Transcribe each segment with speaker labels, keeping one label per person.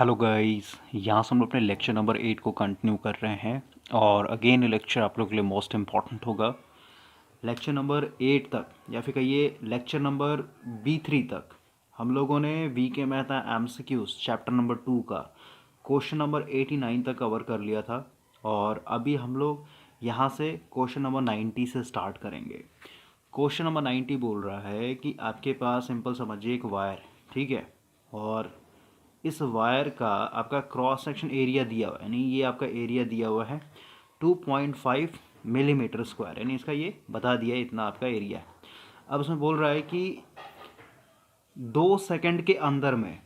Speaker 1: Hello guys, यहाँ से हम लोग अपने लेक्चर नंबर 8 को कंटिन्यू कर रहे हैं और अगेन ये लेक्चर आप लोग के लिए मोस्ट इम्पॉर्टेंट होगा। लेक्चर नंबर 8 तक या फिर कहिए लेक्चर नंबर B3 तक हम लोगों ने वी के मैथ एमसीक्यूज चैप्टर नंबर 2 का क्वेश्चन नंबर 89 तक कवर कर लिया था और अभी हम लोग यहाँ से क्वेश्चन नंबर 90 से स्टार्ट करेंगे। क्वेश्चन नंबर 90 बोल रहा है कि आपके पास सिंपल समझिए एक वायर, ठीक है, और इस वायर का आपका क्रॉस सेक्शन एरिया दिया हुआ है, यानी ये आपका एरिया दिया हुआ है 2.5 मिलीमीटर स्क्वायर, यानी इसका ये बता दिया है इतना आपका एरिया है। अब उसमें बोल रहा है कि 2 सेकंड के अंदर में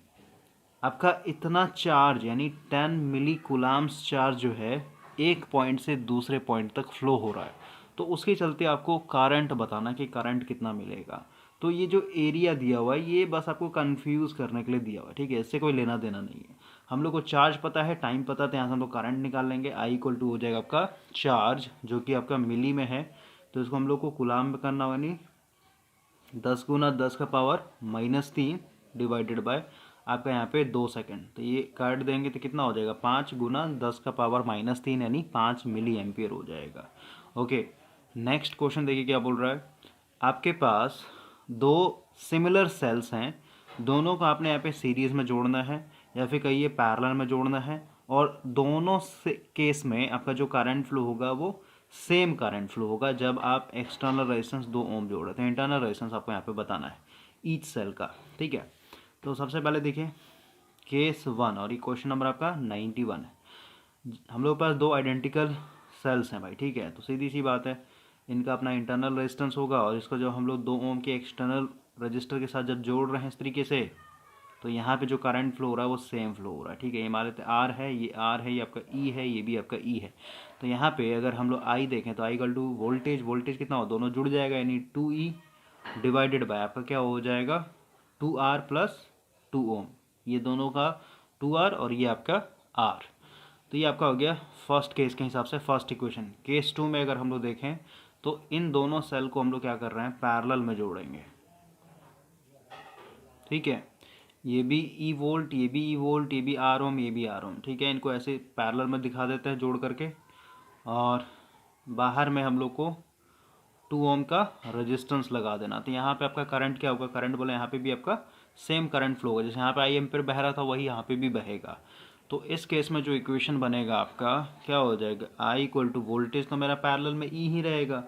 Speaker 1: आपका इतना चार्ज यानी 10 मिली कूलाम्स चार्ज जो है एक पॉइंट से दूसरे पॉइंट तक फ्लो हो रहा है। तो उसके चलते आपको करंट बताना कि करंट कितना मिलेगा। तो ये जो एरिया दिया हुआ है ये बस आपको कंफ्यूज करने के लिए दिया हुआ है, ठीक है, इससे कोई लेना देना नहीं है। हम लोग को चार्ज पता है, टाइम पता है, तो यहाँ से हम लोग करंट निकाल लेंगे। आई इक्वल टू हो जाएगा आपका चार्ज जो कि आपका मिली में है, तो इसको हम लोग को कूलाम में करना होगा, नहीं 10 गुना 10 का पावर -3 डिवाइडेड बाय आपका यहाँ पे 2 सेकंड, तो ये काट देंगे तो कितना हो जाएगा 5 गुना 10 का पावर -3 यानी 5 मिली एम्पियर हो जाएगा। ओके, नेक्स्ट क्वेश्चन देखिए क्या बोल रहा है। आपके पास दो सिमिलर सेल्स हैं, दोनों को आपने यहाँ पे सीरीज में जोड़ना है या फिर कहिए पैरेलल में जोड़ना है, और दोनों से केस में आपका जो करंट फ्लो होगा वो सेम करंट फ्लो होगा जब आप एक्सटर्नल रेजिस्टेंस 2 ओम जोड़ रहे थे। इंटरनल रेजिस्टेंस आपको यहाँ पे बताना है ईच सेल का, ठीक है। तो सबसे पहले देखिए केस 1, और ये क्वेश्चन नंबर आपका 91 है। हम लोग के पास दो आइडेंटिकल सेल्स हैं भाई, ठीक है, तो सीधी सी बात है इनका अपना इंटरनल रेजिस्टेंस होगा और इसको जो हम लोग 2 ओम के एक्सटर्नल रजिस्टर के साथ जब जोड़ रहे हैं इस तरीके से, तो यहाँ पे जो करंट फ्लो हो रहा है वो सेम फ्लो हो रहा है, ठीक है। ये मान लेते हैं आर है, ये आर है, ये आपका ई है, ये भी आपका ई है। तो यहाँ पे अगर हम लोग आई देखें तो आई इक्वल टू वोल्टेज, वोल्टेज कितना हो, दोनों जुड़ जाएगा यानी 2E डिवाइडेड बाय आपका क्या हो जाएगा 2R प्लस 2 ओम, ये दोनों का 2R और ये आपका R। तो ये आपका हो गया फर्स्ट केस के हिसाब से फर्स्ट इक्वेशन। केस 2 में अगर हम लोग देखें तो इन दोनों सेल को हम लोग क्या कर रहे हैं पैरेलल में जोड़ेंगे, ठीक है। ये भी ई वोल्ट, ये भी ई वोल्ट, ये भी आर ओम, ये भी आर ओम, ठीक है। इनको ऐसे पैरेलल में दिखा देते हैं जोड़ करके, और बाहर में हम लोग को 2 ओम का रेजिस्टेंस लगा देना। तो यहाँ पे आपका करंट क्या होगा, करंट बोले यहाँ पे भी आपका सेम करंट फ्लो होगा, जैसे यहाँ पे आई एम्पियर बह रहा था वही यहाँ पे भी बहेगा। तो इस केस में जो इक्वेशन बनेगा आपका क्या हो जाएगा, आई इक्वल टू वोल्टेज तो मेरा पैरेलल में ई ही रहेगा,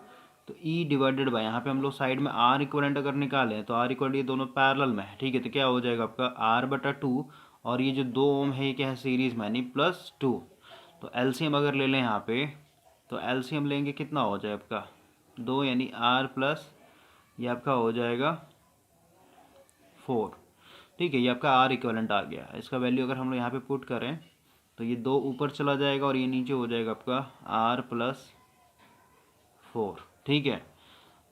Speaker 1: तो ई डिवाइडेड बाय यहाँ पे हम लोग साइड में आर इक्वलेंट अगर निकालें तो आर इक्वल ये दोनों पैरेलल में है, ठीक है। तो क्या हो जाएगा आपका R/2, और ये जो 2 ओम है ये क्या है सीरीज में यानी +2। तो एलसीएम अगर ले लें यहाँ पे, तो एलसीएम लेंगे कितना हो जाए आपका 2 यानी R प्लस ये आपका हो जाएगा 4, ठीक है। ये आपका आर इक्वलेंट आ गया। इसका वैल्यू अगर हम लोग यहाँ पे पुट करें तो ये 2 ऊपर चला जाएगा और ये नीचे हो जाएगा आपका R+4, ठीक है।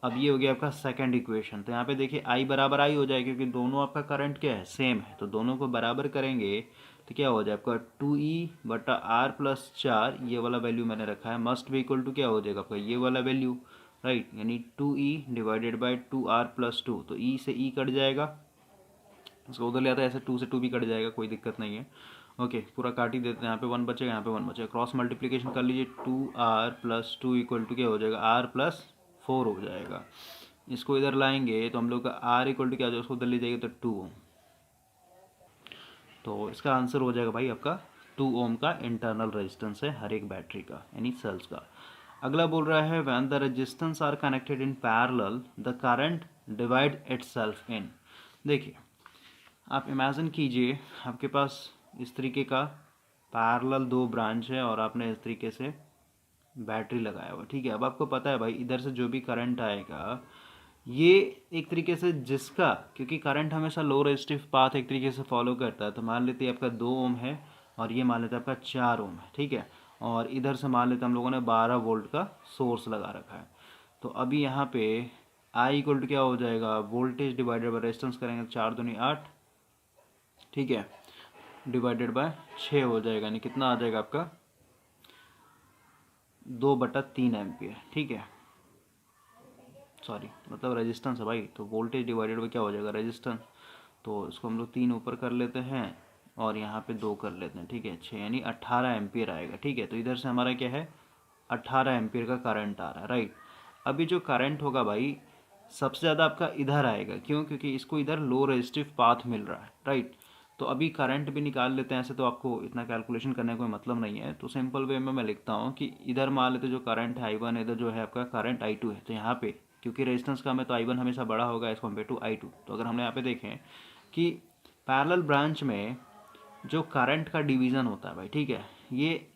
Speaker 1: अब ये हो गया आपका सेकंड इक्वेशन। तो यहाँ पे देखिए आई बराबर आई हो जाएगा क्योंकि दोनों आपका करंट क्या है सेम है, तो दोनों को बराबर करेंगे तो क्या हो जाए आपका 2E/R+4, ये वाला वैल्यू मैंने रखा है, मस्ट भी इक्वल टू क्या हो जाएगा आपका ये वाला वैल्यू, राइट, यानी 2E डिवाइडेड बाई 2R+2। तो ई से ई कट जाएगा, इसको उधर ले आता है ऐसे 2 से 2 भी कट जाएगा, कोई दिक्कत नहीं है। ओके, पूरा काट ही देते हैं, यहाँ पे 1 बचेगा, यहाँ पे 1 बचेगा, क्रॉस मल्टीप्लिकेशन कर लीजिए, 2R+2 इक्वल टू क्या हो जाएगा R+4 हो जाएगा। इसको इधर लाएंगे तो हम लोग का R इक्वल टू क्या हो जाएगा, उसको उधर ले जाएंगे तो 2 ओम। तो इसका आंसर हो जाएगा भाई आपका 2 ओम का इंटरनल रेजिस्टेंस है हर एक बैटरी का यानी सेल्स का। अगला बोल रहा है when the resistance R connected in parallel the current divide itself इन। देखिए आप इमेजिन कीजिए आपके पास इस तरीके का पैरेलल 2 ब्रांच है और आपने इस तरीके से बैटरी लगाया हुआ, ठीक है। अब आपको पता है भाई इधर से जो भी करंट आएगा ये एक तरीके से जिसका, क्योंकि करंट हमेशा लो रेजिस्टिव पाथ एक तरीके से फॉलो करता है, तो मान लेते हैं आपका 2 ओम है और ये मान लेते हैं आपका 4 ओम है, ठीक है। और इधर से मान लेते हैं हम लोगों ने 12 वोल्ट का सोर्स लगा रखा है। तो अभी यहाँ पे आई इक्वल टू क्या हो जाएगा, वोल्टेज डिवाइडेड बाई रेजिस्टेंस करेंगे 4 दूनी 8, ठीक है, डिवाइडेड बाय 6 हो जाएगा, यानी कितना आ जाएगा आपका 2/3 एम्पियर, ठीक है। सॉरी मतलब रेजिस्टेंस है भाई, तो वोल्टेज डिवाइडेड बाय क्या हो जाएगा रेजिस्टेंस, तो इसको हम लोग 3 ऊपर कर लेते हैं और यहाँ पे 2 कर लेते हैं, ठीक है, 6 यानी 18 एम्पियर आएगा, ठीक है। तो इधर से हमारा क्या है, 18 एम्पियर का करंट आ रहा है, राइट। अभी जो करंट होगा भाई सबसे ज़्यादा आपका इधर आएगा, क्यों, क्योंकि इसको इधर लो रेजिस्टिव पाथ मिल रहा है, राइट। तो अभी करंट भी निकाल लेते हैं, ऐसे तो आपको इतना कैलकुलेशन करने का कोई मतलब नहीं है, तो सिंपल वे में मैं लिखता हूँ कि इधर मान लेते जो करंट है I1, इधर जो है आपका करंट I2 है। तो यहाँ पे क्योंकि रेजिस्टेंस कम है तो I1 हमेशा बड़ा होगा एज कम्पेयर टू I2। तो अगर हमने यहाँ पे देखें कि पैरेलल ब्रांच में जो करंट का डिवीज़न होता है भाई, ठीक है, ये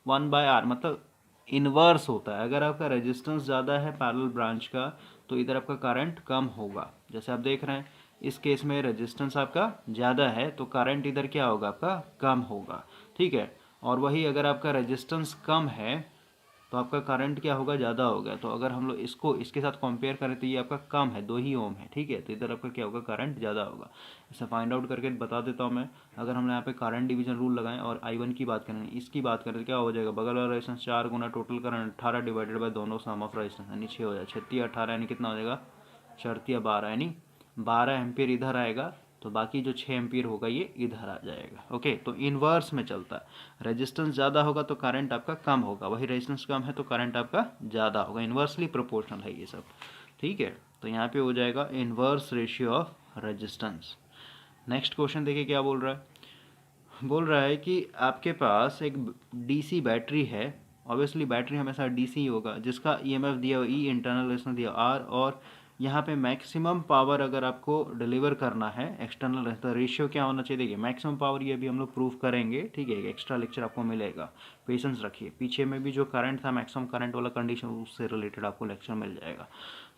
Speaker 1: 1/R मतलब इन्वर्स होता है। अगर आपका रेजिस्टेंस ज़्यादा है पैरेलल ब्रांच का तो इधर आपका करंट कम होगा। जैसे आप देख रहे हैं इस केस में रेजिस्टेंस आपका ज़्यादा है तो करंट इधर क्या होगा, आपका कम होगा, ठीक है। और वही अगर आपका रेजिस्टेंस कम है तो आपका करंट क्या होगा, ज़्यादा होगा। तो अगर हम लोग इसको इसके साथ कंपेयर करें तो ये आपका कम है, 2 ही ओम है, ठीक है। तो इधर आपका क्या होगा, करंट ज़्यादा होगा। इसे फाइंड आउट करके बता देता हूँ मैं। अगर हमने यहाँ पे करंट डिवीजन रूल लगाएं और I1 की बात करें, इसकी बात करें तो क्या हो जाएगा, बगल वाला resistance 4 Guna total current 18 divided by दोनों सम ऑफ रेजिस्टेंस यानी 6 हो जाएगा। 36 18 यानी कितना हो जाएगा, 4 12 यानी 12 एम्पियर इधर आएगा। तो बाकी जो 6 एम्पियर होगा ये इधर आ जाएगा। ओके, तो इन्वर्स में चलता है। रेजिस्टेंस ज़्यादा होगा तो करंट आपका कम होगा, वही रेजिस्टेंस कम है तो करंट आपका ज़्यादा होगा। इन्वर्सली प्रोपोर्शनल है ये सब, ठीक है। तो यहाँ पे हो जाएगा inverse ratio of resistance. Next question देखिए क्या बोल रहा है। बोल रहा है कि आपके पास एक डीसी बैटरी है, ऑब्वियसली बैटरी हमेशा डीसी ही होगा, जिसका ईएमएफ दिया हुआ ई, इंटरनल रेजिस्टेंस दिया आर, और यहाँ पे मैक्सिमम पावर अगर आपको डिलीवर करना है एक्सटर्नल रेजिस्टेंस, रेशियो क्या होना चाहिए, देखिए मैक्सिमम पावर ये भी हम लोग प्रूव करेंगे, ठीक है। एक्स्ट्रा लेक्चर आपको मिलेगा, पेशेंस रखिए। पीछे में भी जो करंट था मैक्सिमम करंट वाला कंडीशन, उससे रिलेटेड आपको लेक्चर मिल जाएगा।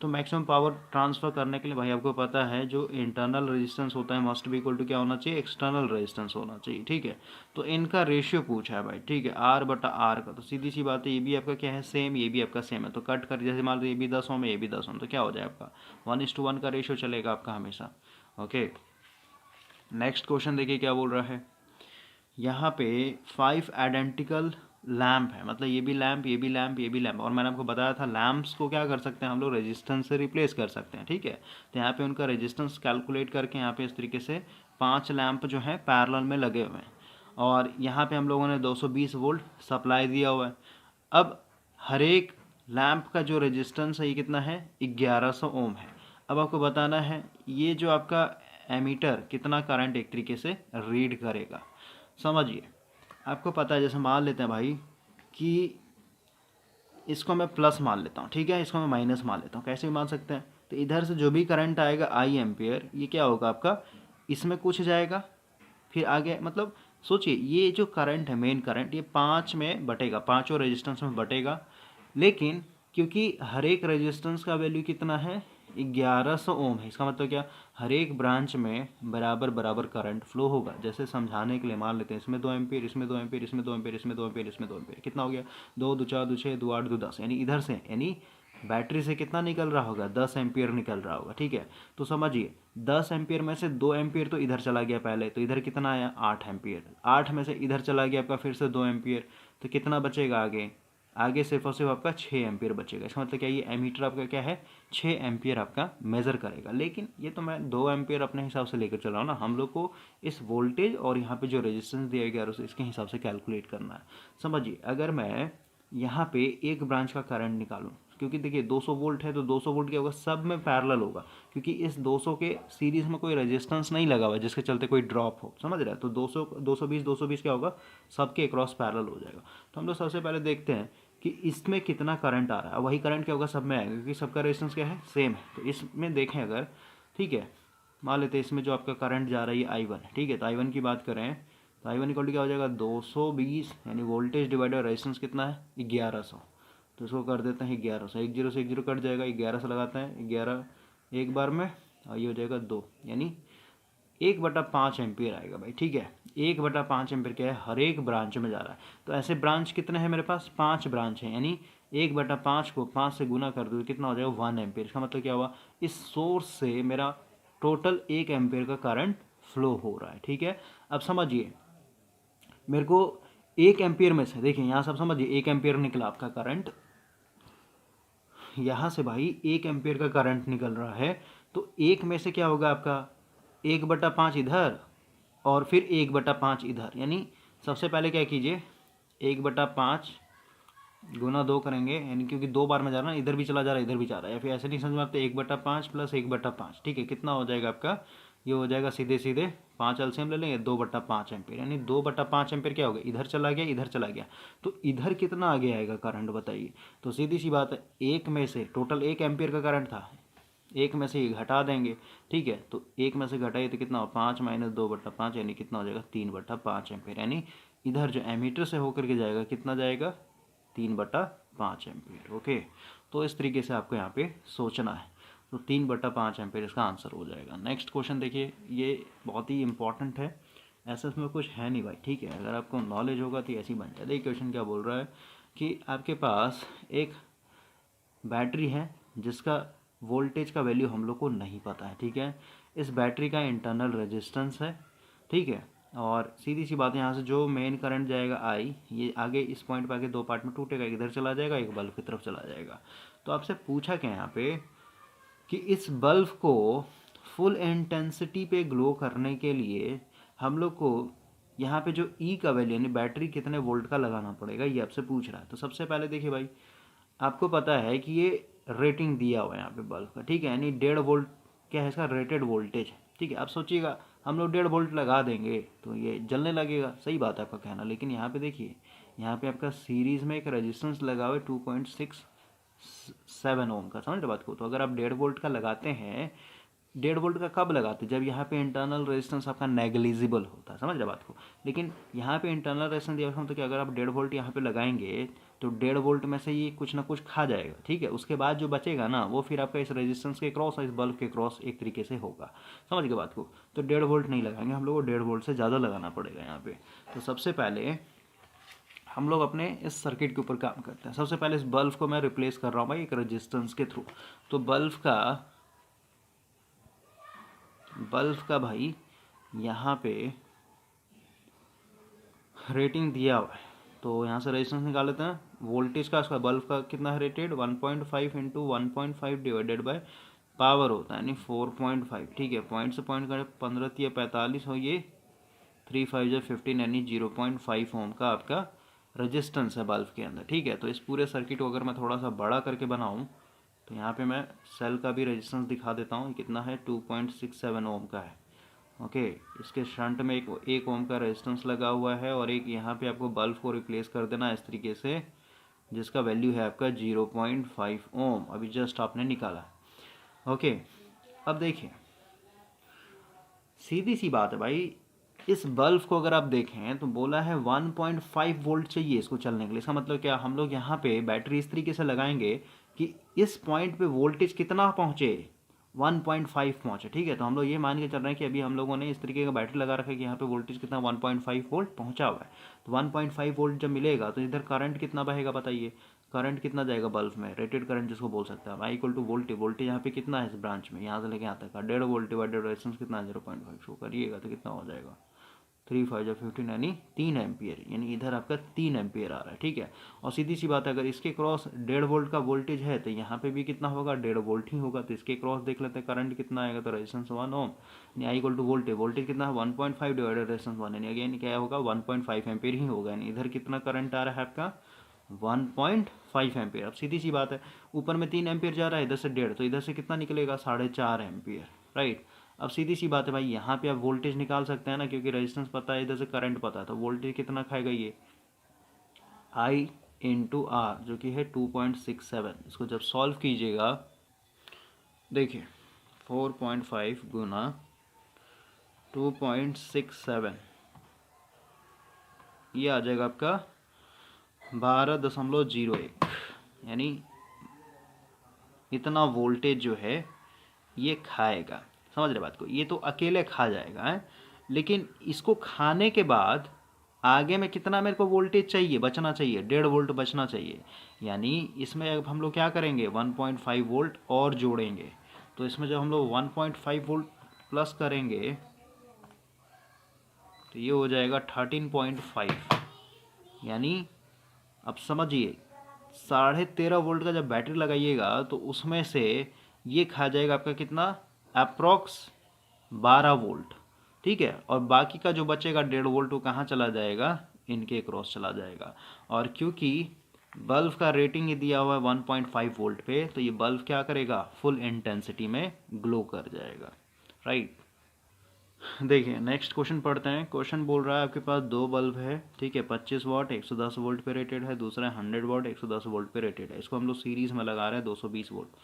Speaker 1: तो मैक्सिमम पावर ट्रांसफर करने के लिए भाई आपको पता है जो इंटरनल रेजिस्टेंस होता है मस्ट बी इक्वल टू क्या होना चाहिए, एक्सटर्नल रेजिस्टेंस होना चाहिए, ठीक है। तो इनका रेशियो पूछा है भाई, ठीक है, R/R का। तो सीधी सी बात है, ये भी आपका क्या है, सेम, ये भी आपका सेम है। तो कट कर, जैसे मान लो ये भी 10 ओम है, ये भी 10 ओम, तो क्या हो जाए आपका 1:1 का रेशियो चलेगा आपका हमेशा। ओके, नेक्स्ट क्वेश्चन देखिए क्या बोल रहा है। यहाँ पे 5 आइडेंटिकल लैम्प है, मतलब ये भी लैम्प, ये भी लैम्प, ये भी लैम्प। और मैंने आपको बताया था लैम्प्स को क्या कर सकते हैं हम लोग, रेजिस्टेंस से रिप्लेस कर सकते हैं, ठीक है। तो यहाँ पे उनका रेजिस्टेंस कैलकुलेट करके यहाँ पे इस तरीके से 5 लैम्प जो है पैरेलल में लगे हुए हैं, और यहाँ पे हम लोगों ने 220 वोल्ट सप्लाई दिया हुआ है। अब हर एक लैम्प का जो रेजिस्टेंस है ये कितना है, 1100 ओम है। अब आपको बताना है ये जो आपका एमीटर कितना करंट एक तरीके से रीड करेगा। समझिए, आपको पता है, जैसे मान लेते हैं भाई कि इसको मैं प्लस मान लेता हूँ, ठीक है, इसको मैं माइनस मान लेता हूँ, कैसे भी मान सकते हैं। तो इधर से जो भी करंट आएगा I एम्पियर, ये क्या होगा आपका, इसमें कुछ जाएगा, फिर आगे मतलब सोचिए ये जो करंट है मेन करंट, ये 5 में बटेगा, पांचों रेजिस्टेंस में बटेगा। लेकिन क्योंकि हर एक रेजिस्टेंस का वैल्यू कितना है, 1100 ओम है, इसका मतलब क्या, हर एक ब्रांच में बराबर बराबर करंट फ्लो होगा। जैसे समझाने के लिए मान लेते हैं इसमें 2 एम्पियर, इसमें 2 एम्पियर, इसमें 2 एम्पियर, इसमें 2 एम्पियर, इसमें 2 एम्पियर, कितना हो गया, 2 2 4 2 6 2 8 2 10, यानी इधर से, यानी बैटरी से कितना निकल रहा होगा, 10 एम्पियर निकल रहा होगा, ठीक है। तो समझिए 10 एम्पियर में से 2 एम्पियर तो इधर चला गया पहले, तो इधर कितना आया, 8 एम्पियर। 8 में से इधर चला गया आपका फिर से 2 एम्पियर, तो कितना बचेगा आगे, आगे सिर्फ और सिर्फ आपका 6 एम्पियर बचेगा। इसका मतलब क्या, ये एमीटर आपका क्या है, 6 एम्पियर आपका मेज़र करेगा। लेकिन ये तो मैं 2 एम्पियर अपने हिसाब से लेकर चल रहा हूँ ना, हम लोग को इस वोल्टेज और यहाँ पे जो रेजिस्टेंस दिया गया है इसके हिसाब से कैलकुलेट करना है। समझिए, अगर मैं यहाँ पे एक ब्रांच का करंट निकालूं, क्योंकि देखिए 200 वोल्ट है तो 200 वोल्ट क्या होगा, सब में पैरेलल होगा, क्योंकि इस 200 के सीरीज में कोई रेजिस्टेंस नहीं लगा हुआ जिसके चलते कोई ड्रॉप हो, समझ रहे हैं। तो 200 220 क्या होगा, सबके अक्रॉस पैरेलल हो जाएगा। तो हम लोग सबसे पहले देखते हैं कि इसमें कितना करंट आ रहा है, वही करंट क्या होगा सब में आएगा, क्योंकि सबका रेजिस्टेंस क्या है, सेम है। तो इसमें देखें अगर, ठीक है, मान लेते हैं इसमें जो आपका करंट जा रहा है I1, ठीक है। तो I1 की बात करें तो I1 इक्वल टू क्या हो जाएगा, 220 यानी वोल्टेज डिवाइडेड रेजिस्टेंस कितना है, 1100। तो इसको कर देते हैं 1100, 1 0 से 1 0 कट जाएगा, 1100 लगाते हैं, 11 एक बार में, और ये हो जाएगा 2, यानी 1/5 एम्पियर आएगा भाई, ठीक है। 1/5 एम्पियर क्या है, हर एक ब्रांच में जा रहा है। तो ऐसे ब्रांच कितने हैं मेरे पास, 5 ब्रांच हैं, यानी 1/5 को 5 से गुना कर दो तो कितना हो जाएगा, 1 एम्पियर। इसका मतलब क्या हुआ, इस सोर्स से मेरा टोटल 1 एम्पियर का करंट फ्लो हो रहा है, ठीक है। अब समझिए मेरे को 1 एम्पियर में से, देखिए यहाँ सब समझिए, 1 एम्पियर निकला आपका करंट, यहाँ से भाई 1 एम्पियर का करंट निकल रहा है। तो 1 में से क्या होगा आपका, 1/5 इधर और फिर 1/5 इधर, यानी सबसे पहले क्या कीजिए 1/5 गुना 2 करेंगे, यानी क्योंकि 2 बार में जा रहा है ना, इधर भी चला जा रहा है इधर भी जा रहा है, या फिर ऐसे नहीं समझ में आता, 1/5 प्लस 1/5, ठीक है, कितना हो जाएगा आपका, ये हो जाएगा सीधे सीधे 5 एलसीएम ले लेंगे 2/5 एम्पियर, यानी 2/5 एम्पियर क्या हो गया, इधर चला गया इधर चला गया, तो इधर कितना आगे आएगा करंट बताइए। तो सीधी सी बात है, एक में से टोटल 1 एम्पियर का करंट था, एक में से ये घटा देंगे, ठीक है, तो एक में से घटाइए तो कितना हो, 5 माइनस 2/5, यानी कितना हो जाएगा 3/5 एम्पियर, यानी इधर जो एमीटर से होकर के जाएगा कितना जाएगा 3/5 एम्पियर। ओके, तो इस तरीके से आपको यहाँ पे सोचना है, तो 3/5 एम्पियर इसका आंसर हो जाएगा। नेक्स्ट क्वेश्चन देखिए, ये बहुत ही इंपॉर्टेंट है, ऐसा इसमें कुछ है नहीं भाई, ठीक है, अगर आपको नॉलेज होगा तो ऐसी बन जाए। देखिए क्वेश्चन क्या बोल रहा है कि आपके पास एक बैटरी है जिसका वोल्टेज का वैल्यू हम लोग को नहीं पता है, ठीक है, इस बैटरी का इंटरनल रेजिस्टेंस है, ठीक है, और सीधी सी बात है, यहाँ से जो मेन करंट जाएगा आई, ये आगे इस पॉइंट पर आगे दो पार्ट में टूटेगा, इधर चला जाएगा एक बल्ब की तरफ चला जाएगा। तो आपसे पूछा क्या यहाँ पे कि इस बल्ब को फुल इंटेंसिटी पे ग्लो करने के लिए हम लोग को यहाँ पे जो ई का वैल्यू यानी बैटरी कितने वोल्ट का लगाना पड़ेगा, ये आपसे पूछ रहा है। तो सबसे पहले देखिए भाई, आपको पता है कि ये रेटिंग दिया हुआ है यहाँ पे बल्ब का, ठीक है, यानी 1.5 वोल्ट क्या है इसका रेटेड वोल्टेज, ठीक है। आप सोचिएगा हम लोग 1.5 वोल्ट लगा देंगे तो ये जलने लगेगा, सही बात है आपका कहना, लेकिन यहाँ पे देखिए, यहाँ पे आपका सीरीज़ में एक रेजिस्टेंस लगा हुआ है 2.67 ओम का, समझ रहे बात को। तो अगर आप 1.5 वोल्ट का लगाते हैं, 1.5 वोल्ट का कब लगाते, जब यहाँ पे इंटरनल रेजिस्टेंस आपका नेग्लिजिबल होता है, समझ रहे बात को। लेकिन यहाँ पे इंटरनल रेजिस्टेंस दिया हुआ, तो कि अगर आप 1.5 वोल्ट यहाँ पे लगाएंगे तो 1.5 वोल्ट में से ये कुछ ना कुछ खा जाएगा, ठीक है, उसके बाद जो बचेगा ना वो फिर आपका इस रेजिस्टेंस के क्रॉस और इस बल्ब के क्रॉस एक तरीके से होगा, समझ गए बात को। तो 1.5 वोल्ट नहीं लगाएंगे हम लोग को, 1.5 वोल्ट से ज़्यादा लगाना पड़ेगा यहाँ पे। तो सबसे पहले हम लोग अपने इस सर्किट के ऊपर काम करते हैं। सबसे पहले इस बल्ब को मैं रिप्लेस कर रहा हूँ भाई एक रेजिस्टेंस के थ्रू। तो बल्ब का भाई यहाँ पे रेटिंग दिया हुआ है, तो यहाँ से रेजिस्टेंस निकाल लेते हैं। वोल्टेज का इसका बल्ब का कितना है rated, 1.5 into 1.5 divided by power होता है, यानी 4.5, ठीक है, पॉइंट से पॉइंट करें 15 या 45 हो, ये 3 5 या 15, यानी 0.5 ओम का आपका रेजिस्टेंस है बल्ब के अंदर, ठीक है। तो इस पूरे सर्किट को अगर मैं थोड़ा सा बड़ा करके बनाऊँ तो यहाँ पे मैं सेल का भी रेजिस्टेंस दिखा देता हूँ, कितना है 2.67 ओम का है। ओके, इसके शंट में एक ओम का रेजिस्टेंस लगा हुआ है, और एक यहाँ पे आपको बल्ब को रिप्लेस कर देना इस तरीके से, जिसका वैल्यू है आपका 0.5 ओम, अभी जस्ट आपने निकाला। ओके, अब देखिए सीधी सी बात है भाई, इस बल्ब को अगर आप देखें तो बोला है 1.5 वोल्ट चाहिए इसको चलने के लिए। इसका मतलब क्या, हम लोग यहाँ पे बैटरी इस तरीके से लगाएंगे कि इस पॉइंट पे वोल्टेज कितना पहुँचे, 1.5 पहुँचे, ठीक है। तो हम लोग ये मान के चल रहे हैं कि अभी हम लोगों ने इस तरीके का बैटरी लगा रखा है कि यहाँ पे वोल्टेज कितना 1.5 वोल्ट पहुँचा हुआ है। तो 1.5 वोल्ट जब मिलेगा तो इधर करंट कितना बहेगा बताइए, करंट कितना जाएगा बल्ब में, रेटेड करंट जिसको बोल सकते हैं आई इक्वल टू वोल्टेज। वोल्टेज यहाँ पे कितना है इस ब्रांच में, यहाँ से लेके यहाँ तक का 1.5 वोल्ट डिवाइडेड रेजिस्टेंस कितना है 0.5 शो करिएगा तो कितना हो जाएगा 3 5 या 15, यानी 3 एम्पियर, यानी इधर आपका 3 एम्पियर आ रहा है, ठीक है। और सीधी सी बात है, अगर इसके क्रॉस 1.5 वोल्ट का वोल्टेज है तो यहाँ पे भी कितना होगा 1.5 वोल्ट ही होगा। तो इसके क्रॉस देख लेते हैं करंट कितना आएगा, तो रेजिस्टेंस 1 ओम, यानी आई इक्वल टू वोल्टेज, वोल्टेज कितना है 1.5 डिवाइडेड रेजिस्टेंस 1, यानी अगेन क्या होगा 1.5 एम्पियर ही होगा, यानी इधर कितना करंट आ रहा है आपका 1.5 एम्पियर। अब सीधी सी बात है, ऊपर में 3 एम्पियर जा रहा है, इधर से 1.5, तो इधर से कितना निकलेगा 4.5 एम्पियर, राइट। अब सीधी सी बात है भाई, यहाँ पे आप वोल्टेज निकाल सकते हैं ना, क्योंकि रेजिस्टेंस पता है, इधर से करंट पता है, तो वोल्टेज कितना खाएगा ये I इंटू आर, जो कि है 2.67। इसको जब सॉल्व कीजिएगा देखिए 4.5 गुना 2.67, ये आ जाएगा आपका 12.01, यानी इतना वोल्टेज जो है ये खाएगा, समझ रहे बात को। ये तो अकेले खा जाएगा है, लेकिन इसको खाने के बाद आगे में कितना मेरे को वोल्टेज चाहिए, बचना चाहिए 1.5 वोल्ट बचना चाहिए, यानी इसमें अब हम लोग क्या करेंगे 1.5 वोल्ट और जोड़ेंगे। तो इसमें जब हम लोग 1.5 वोल्ट प्लस करेंगे तो ये हो जाएगा 13.5, यानी अब समझिए 13.5 वोल्ट का जब बैटरी लगाइएगा तो उसमें से ये खा जाएगा आपका कितना, अप्रॉक्स 12 वोल्ट, ठीक है, और बाकी का जो बचेगा 1.5 वोल्ट वो कहाँ चला जाएगा, इनके क्रॉस चला जाएगा। और क्योंकि बल्ब का रेटिंग ये दिया हुआ है 1.5 वोल्ट पे, तो ये बल्ब क्या करेगा, फुल इंटेंसिटी में ग्लो कर जाएगा, राइट। देखिए नेक्स्ट क्वेश्चन पढ़ते हैं। क्वेश्चन बोल रहा है आपके पास दो बल्ब है, ठीक है, 25 वाट 110 वोल्ट पे रेटेड है, दूसरा 100 वाट 110 वोल्ट पे रेटेड है। इसको हम लोग सीरीज़ में लगा रहे हैं 220 वोल्ट।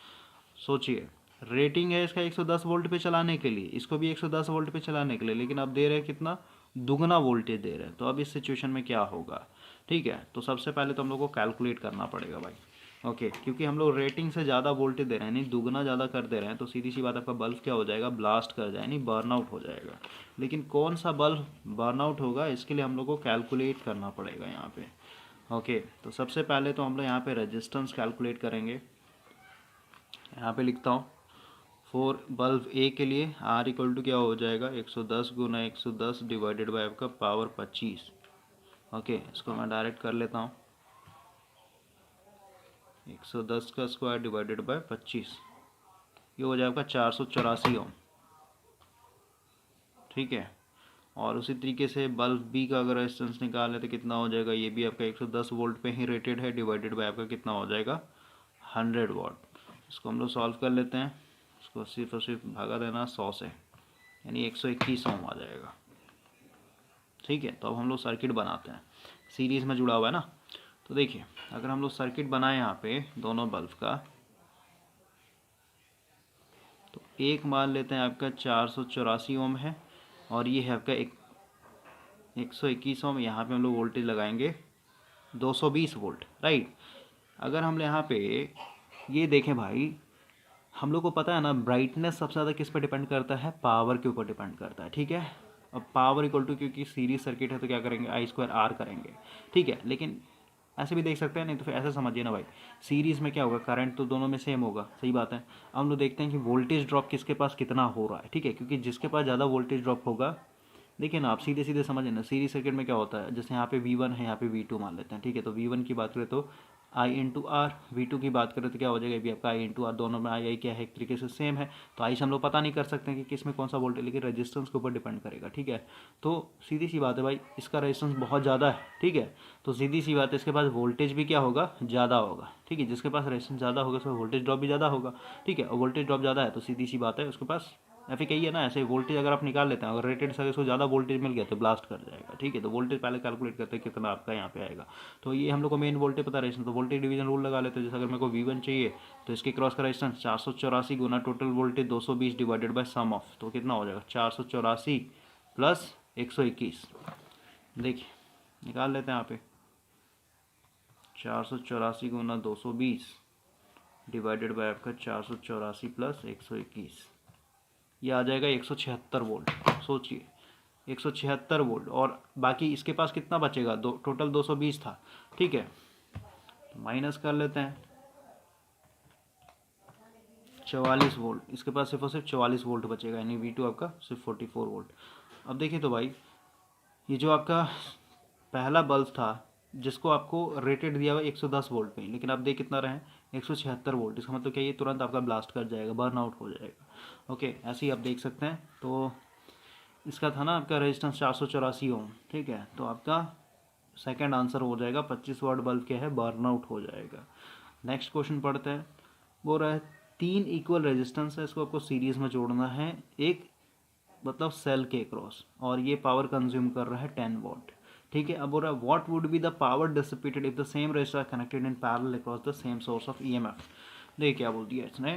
Speaker 1: सोचिए, रेटिंग है इसका 110 वोल्ट पे चलाने के लिए, इसको भी 110 वोल्ट पे चलाने के लिए, लेकिन अब दे रहे हैं कितना, दुगना वोल्टेज दे रहे हैं। तो अब इस सिचुएशन में क्या होगा, ठीक है। तो सबसे पहले तो हम लोग को कैलकुलेट करना पड़ेगा भाई, ओके, क्योंकि हम लोग रेटिंग से ज़्यादा वोल्टेज दे रहे हैं, नहीं दुगना ज़्यादा कर दे रहे हैं, तो सीधी सी बात आपका बल्ब क्या हो जाएगा, ब्लास्ट कर जाए, नहीं बर्नआउट हो जाएगा। लेकिन कौन सा बल्ब बर्नआउट होगा, इसके लिए हम लोग को कैलकुलेट करना पड़ेगा यहाँ पे, ओके। तो सबसे पहले तो हम लोग यहाँ पे रेजिस्टेंस कैलकुलेट करेंगे। यहाँ पे लिखता हूँ, फॉर बल्ब ए के लिए आर इक्वल टू क्या हो जाएगा, 110 गुना 110 डिवाइडेड बाय आपका पावर 25, ओके। इसको मैं डायरेक्ट कर लेता हूँ, 110 का स्क्वायर डिवाइडेड बाय 25, ये हो जाएगा 484 ओम, ठीक है। और उसी तरीके से बल्ब बी का अगर रेजिस्टेंस निकालें तो कितना हो जाएगा, ये भी आपका 110 वोल्ट पे ही रेटेड है, डिवाइडेड बाय आपका कितना हो जाएगा, 100 वाट। इसको हम लोग सॉल्व कर लेते हैं, इसको सिर्फ और सिर्फ भागा देना 100 से, यानी 121 ओम आ जाएगा, ठीक है। तो अब हम लोग सर्किट बनाते हैं, सीरीज़ में जुड़ा हुआ है ना। तो देखिए, अगर हम लोग सर्किट बनाए यहाँ पे दोनों बल्ब का, तो एक मान लेते हैं आपका 484 ओम है, और ये है आपका 121 ओम। यहाँ पे हम लोग वोल्टेज लगाएंगे 220 वोल्ट, राइट। अगर हम यहाँ पे ये देखें भाई, हम लोग को पता है ना, ब्राइटनेस सबसे ज़्यादा किस पर डिपेंड करता है, पावर के ऊपर डिपेंड करता है, ठीक है। अब पावर इक्वल टू, क्योंकि सीरीज सर्किट है तो क्या करेंगे, आई स्क्वायर आर करेंगे, ठीक है। लेकिन ऐसे भी देख सकते हैं, नहीं तो फिर ऐसे समझिए ना भाई, सीरीज़ में क्या होगा, करंट तो दोनों में सेम होगा, सही बात है। अब हम लोग देखते हैं कि वोल्टेज ड्रॉप किसके पास कितना हो रहा है, ठीक है, क्योंकि जिसके पास ज़्यादा वोल्टेज ड्रॉप होगा, देखिए ना आप सीधे सीधे समझे ना, सीरीज सर्किट में क्या होता है, जैसे यहाँ पे V1 है, यहाँ पे V2 मान लेते हैं, ठीक है। तो V1 की बात करें तो आई इंटू आर, V2 की बात करें तो क्या हो जाएगा, भी आपका आई इंटू आर, दोनों में आई क्या है, एक तरीके से सेम है। तो आई से हम लोग पता नहीं कर सकते हैं कि किस में कौन सा वोल्टेज, लेकिन रेजिस्टेंस के ऊपर डिपेंड करेगा, ठीक है। तो सीधी सी बात है भाई, इसका रेजिस्टेंस बहुत ज़्यादा है, ठीक है। तो सीधी सी बात है, इसके पास वोल्टेज भी क्या होगा, ज़्यादा होगा, ठीक है। जिसके पास रेजिस्टेंस ज़्यादा होगा उसका वोल्टेज ड्रॉप भी ज़्यादा होगा, ठीक है। और वोल्टेज ड्रॉप ज़्यादा है तो सीधी सी बात है उसके पास ऐसे कही है ना, ऐसे वोल्टेज अगर आप निकाल लेते हैं, अगर रेटेड से उसको ज़्यादा वोल्टेज मिल गया तो ब्लास्ट कर जाएगा, ठीक है। तो वोल्टेज पहले कैलकुलेट करते हैं कितना आपका यहाँ पे आएगा। तो ये हम लोग को मेन वोल्टेज पता रेजिस्टेंस, तो वोल्टेज डिवीजन रूल लगा लेते हैं। जैसे अगर मेरे को V1 चाहिए तो इसके क्रॉस का रेजिस्टेंस 484 गुना total voltage 220 divided by sum of, तो कितना हो जाएगा, 484 प्लस 121। देखिए निकाल लेते हैं यहाँ पे, 484 गुना 220 डिवाइडेड बाय आपका 484 प्लस 121, ये आ जाएगा 176 वोल्ट। सोचिए 176 वोल्ट, और बाकी इसके पास कितना बचेगा, टोटल 220 था, ठीक है। तो माइनस कर लेते हैं, 44 वोल्ट, इसके पास सिर्फ और सिर्फ 44 वोल्ट बचेगा, यानी V2 आपका सिर्फ 44 वोल्ट। अब देखिए तो भाई, ये जो आपका पहला बल्ब था जिसको आपको रेटेड दिया हुआ 110 वोल्ट पे, लेकिन आप देख कितना रहे हैं, 176 वोल्ट। इसका मतलब क्या, ये तुरंत आपका ब्लास्ट कर जाएगा, बर्न आउट हो जाएगा, ओके। ऐसे ही आप देख सकते हैं। तो इसका था ना आपका रेजिस्टेंस 484 ओम, ठीक है। तो आपका सेकंड आंसर हो जाएगा 25 वाट बल्ब क्या है, बर्न आउट हो जाएगा। नेक्स्ट क्वेश्चन पढ़ते हैं। वो रहा है 3 इक्वल रेजिस्टेंस है, इसको आपको सीरीज में जोड़ना है, एक मतलब सेल के क्रॉस, और ये पावर कंज्यूम कर रहा है 10 वाट, ठीक है। अब बोल रहा है what would be the power dissipated if the same resistor connected in parallel across the same source of EMF. देखिए क्या बोल दिया इसने,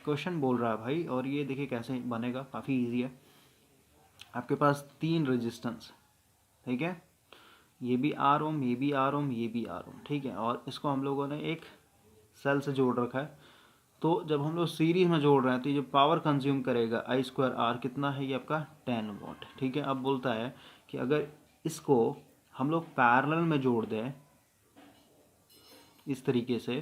Speaker 1: क्वेश्चन बोल रहा है भाई, और ये देखिए कैसे बनेगा, काफ़ी इजी है। आपके पास 3 रेजिस्टेंस, ठीक है, ये भी आर ओम, ये भी आर ओम, ये भी आर ओम, ठीक है। और इसको हम लोगों ने एक सेल से जोड़ रखा है। तो जब हम लोग सीरीज में जोड़ रहे हैं तो ये जो पावर कंज्यूम करेगा आई स्क्वायर आर कितना है, ये आपका 10 वाट, ठीक है। अब बोलता है कि अगर इसको हम लोग पैरेलल में जोड़ दें इस तरीके से,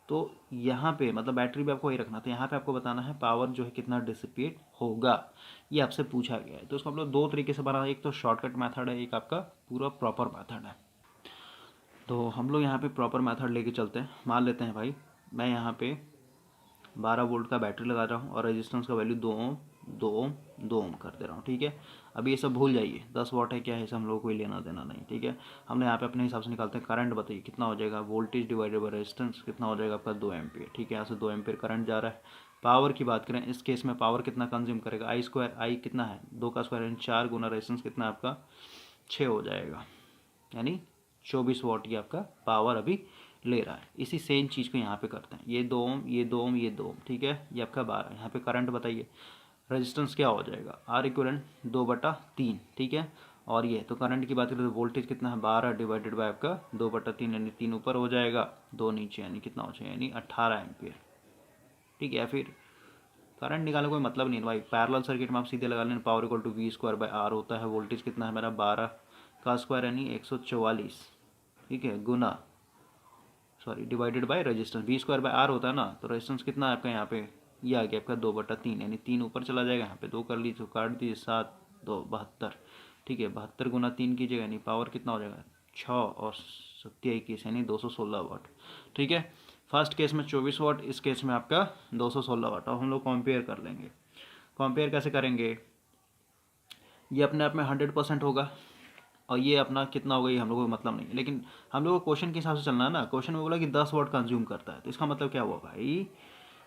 Speaker 1: तो यहाँ पे मतलब बैटरी भी आपको वही रखना था, यहाँ पे आपको बताना है पावर जो है कितना डिसिपेट होगा, ये आपसे पूछा गया है। तो इसको हम लोग दो तरीके से बनाना है, एक तो शॉर्टकट मेथड है, एक आपका पूरा प्रॉपर मेथड है। तो हम लोग यहाँ पे प्रॉपर मेथड लेके चलते हैं। मान लेते हैं भाई, मैं यहाँ पे 12 वोल्ट का बैटरी लगा रहा हूँ और रेजिस्टेंस का वैल्यू 2 ओम 2 ओम 2 ओम कर दे रहा हूँ, ठीक है। अब ये सब भूल जाइए, 10 वाट है क्या है, इसे हम लोग कोई लेना देना नहीं, ठीक है। हमने यहाँ पे अपने हिसाब से निकालते हैं। करंट बताइए कितना हो जाएगा, वोल्टेज डिवाइडेड बाय रेजिस्टेंस कितना हो जाएगा आपका 2 एम्पियर, ठीक है। यहाँ से 2 एम्पियर करंट जा रहा है। पावर की बात करें, इस केस में पावर कितना कंज्यूम करेगा, आई स्क्वायर, आई कितना है 2 का स्क्वायर यानी 4 गुना रेजिस्टेंस कितना है आपका 6 हो जाएगा, यानी 24 वाट की आपका पावर अभी ले रहा है। इसी सेम चीज़ को यहाँ पे करते हैं, ये 2 ओम ये 2 ओम ये 2 ओम, ठीक है। ये आपका 12। यहाँ पे करंट बताइए, रेजिस्टेंस क्या हो जाएगा, आर इक्वलेंट 2/3, ठीक है। और ये तो करंट की बात करें तो वोल्टेज कितना है 12 डिवाइडेड बाय आपका 2/3 यानी 3 ऊपर हो जाएगा 2 नीचे, यानी कितना हो जाएगा यानी 18 एम्पियर, ठीक है। फिर करंट निकालने कोई मतलब नहीं है भाई, पैरेलल सर्किट में आप सीधे लगा लें, power equal to V square by R होता है। वोल्टेज कितना है मेरा 12 का स्क्वायर यानी 144, ठीक है, गुना sorry divided by resistance, V square by R होता है ना, तो रेजिस्टेंस कितना है आपका यहाँ पे ये आ गया आपका 2/3 यानी 3 ऊपर चला जाएगा, यहाँ पे 2 कर लीजिए, काट दीजिए, 7 2 72, ठीक है। 72 गुना 3 कीजिएगा यानी पावर कितना हो जाएगा 6 और 7 21 यानी 216 वाट, ठीक है। फर्स्ट केस में 24 वाट, इस केस में आपका 216 वाट। अब हम लोग कंपेयर कर लेंगे। कंपेयर कैसे करेंगे, ये अपने आप में 100% होगा और ये अपना कितना होगा ये हम लोगों को मतलब नहीं है, लेकिन हम लोग को क्वेश्चन के हिसाब से चलना है ना। क्वेश्चन में बोला कि 10 वाट कंज्यूम करता है, तो इसका मतलब क्या हुआ भाई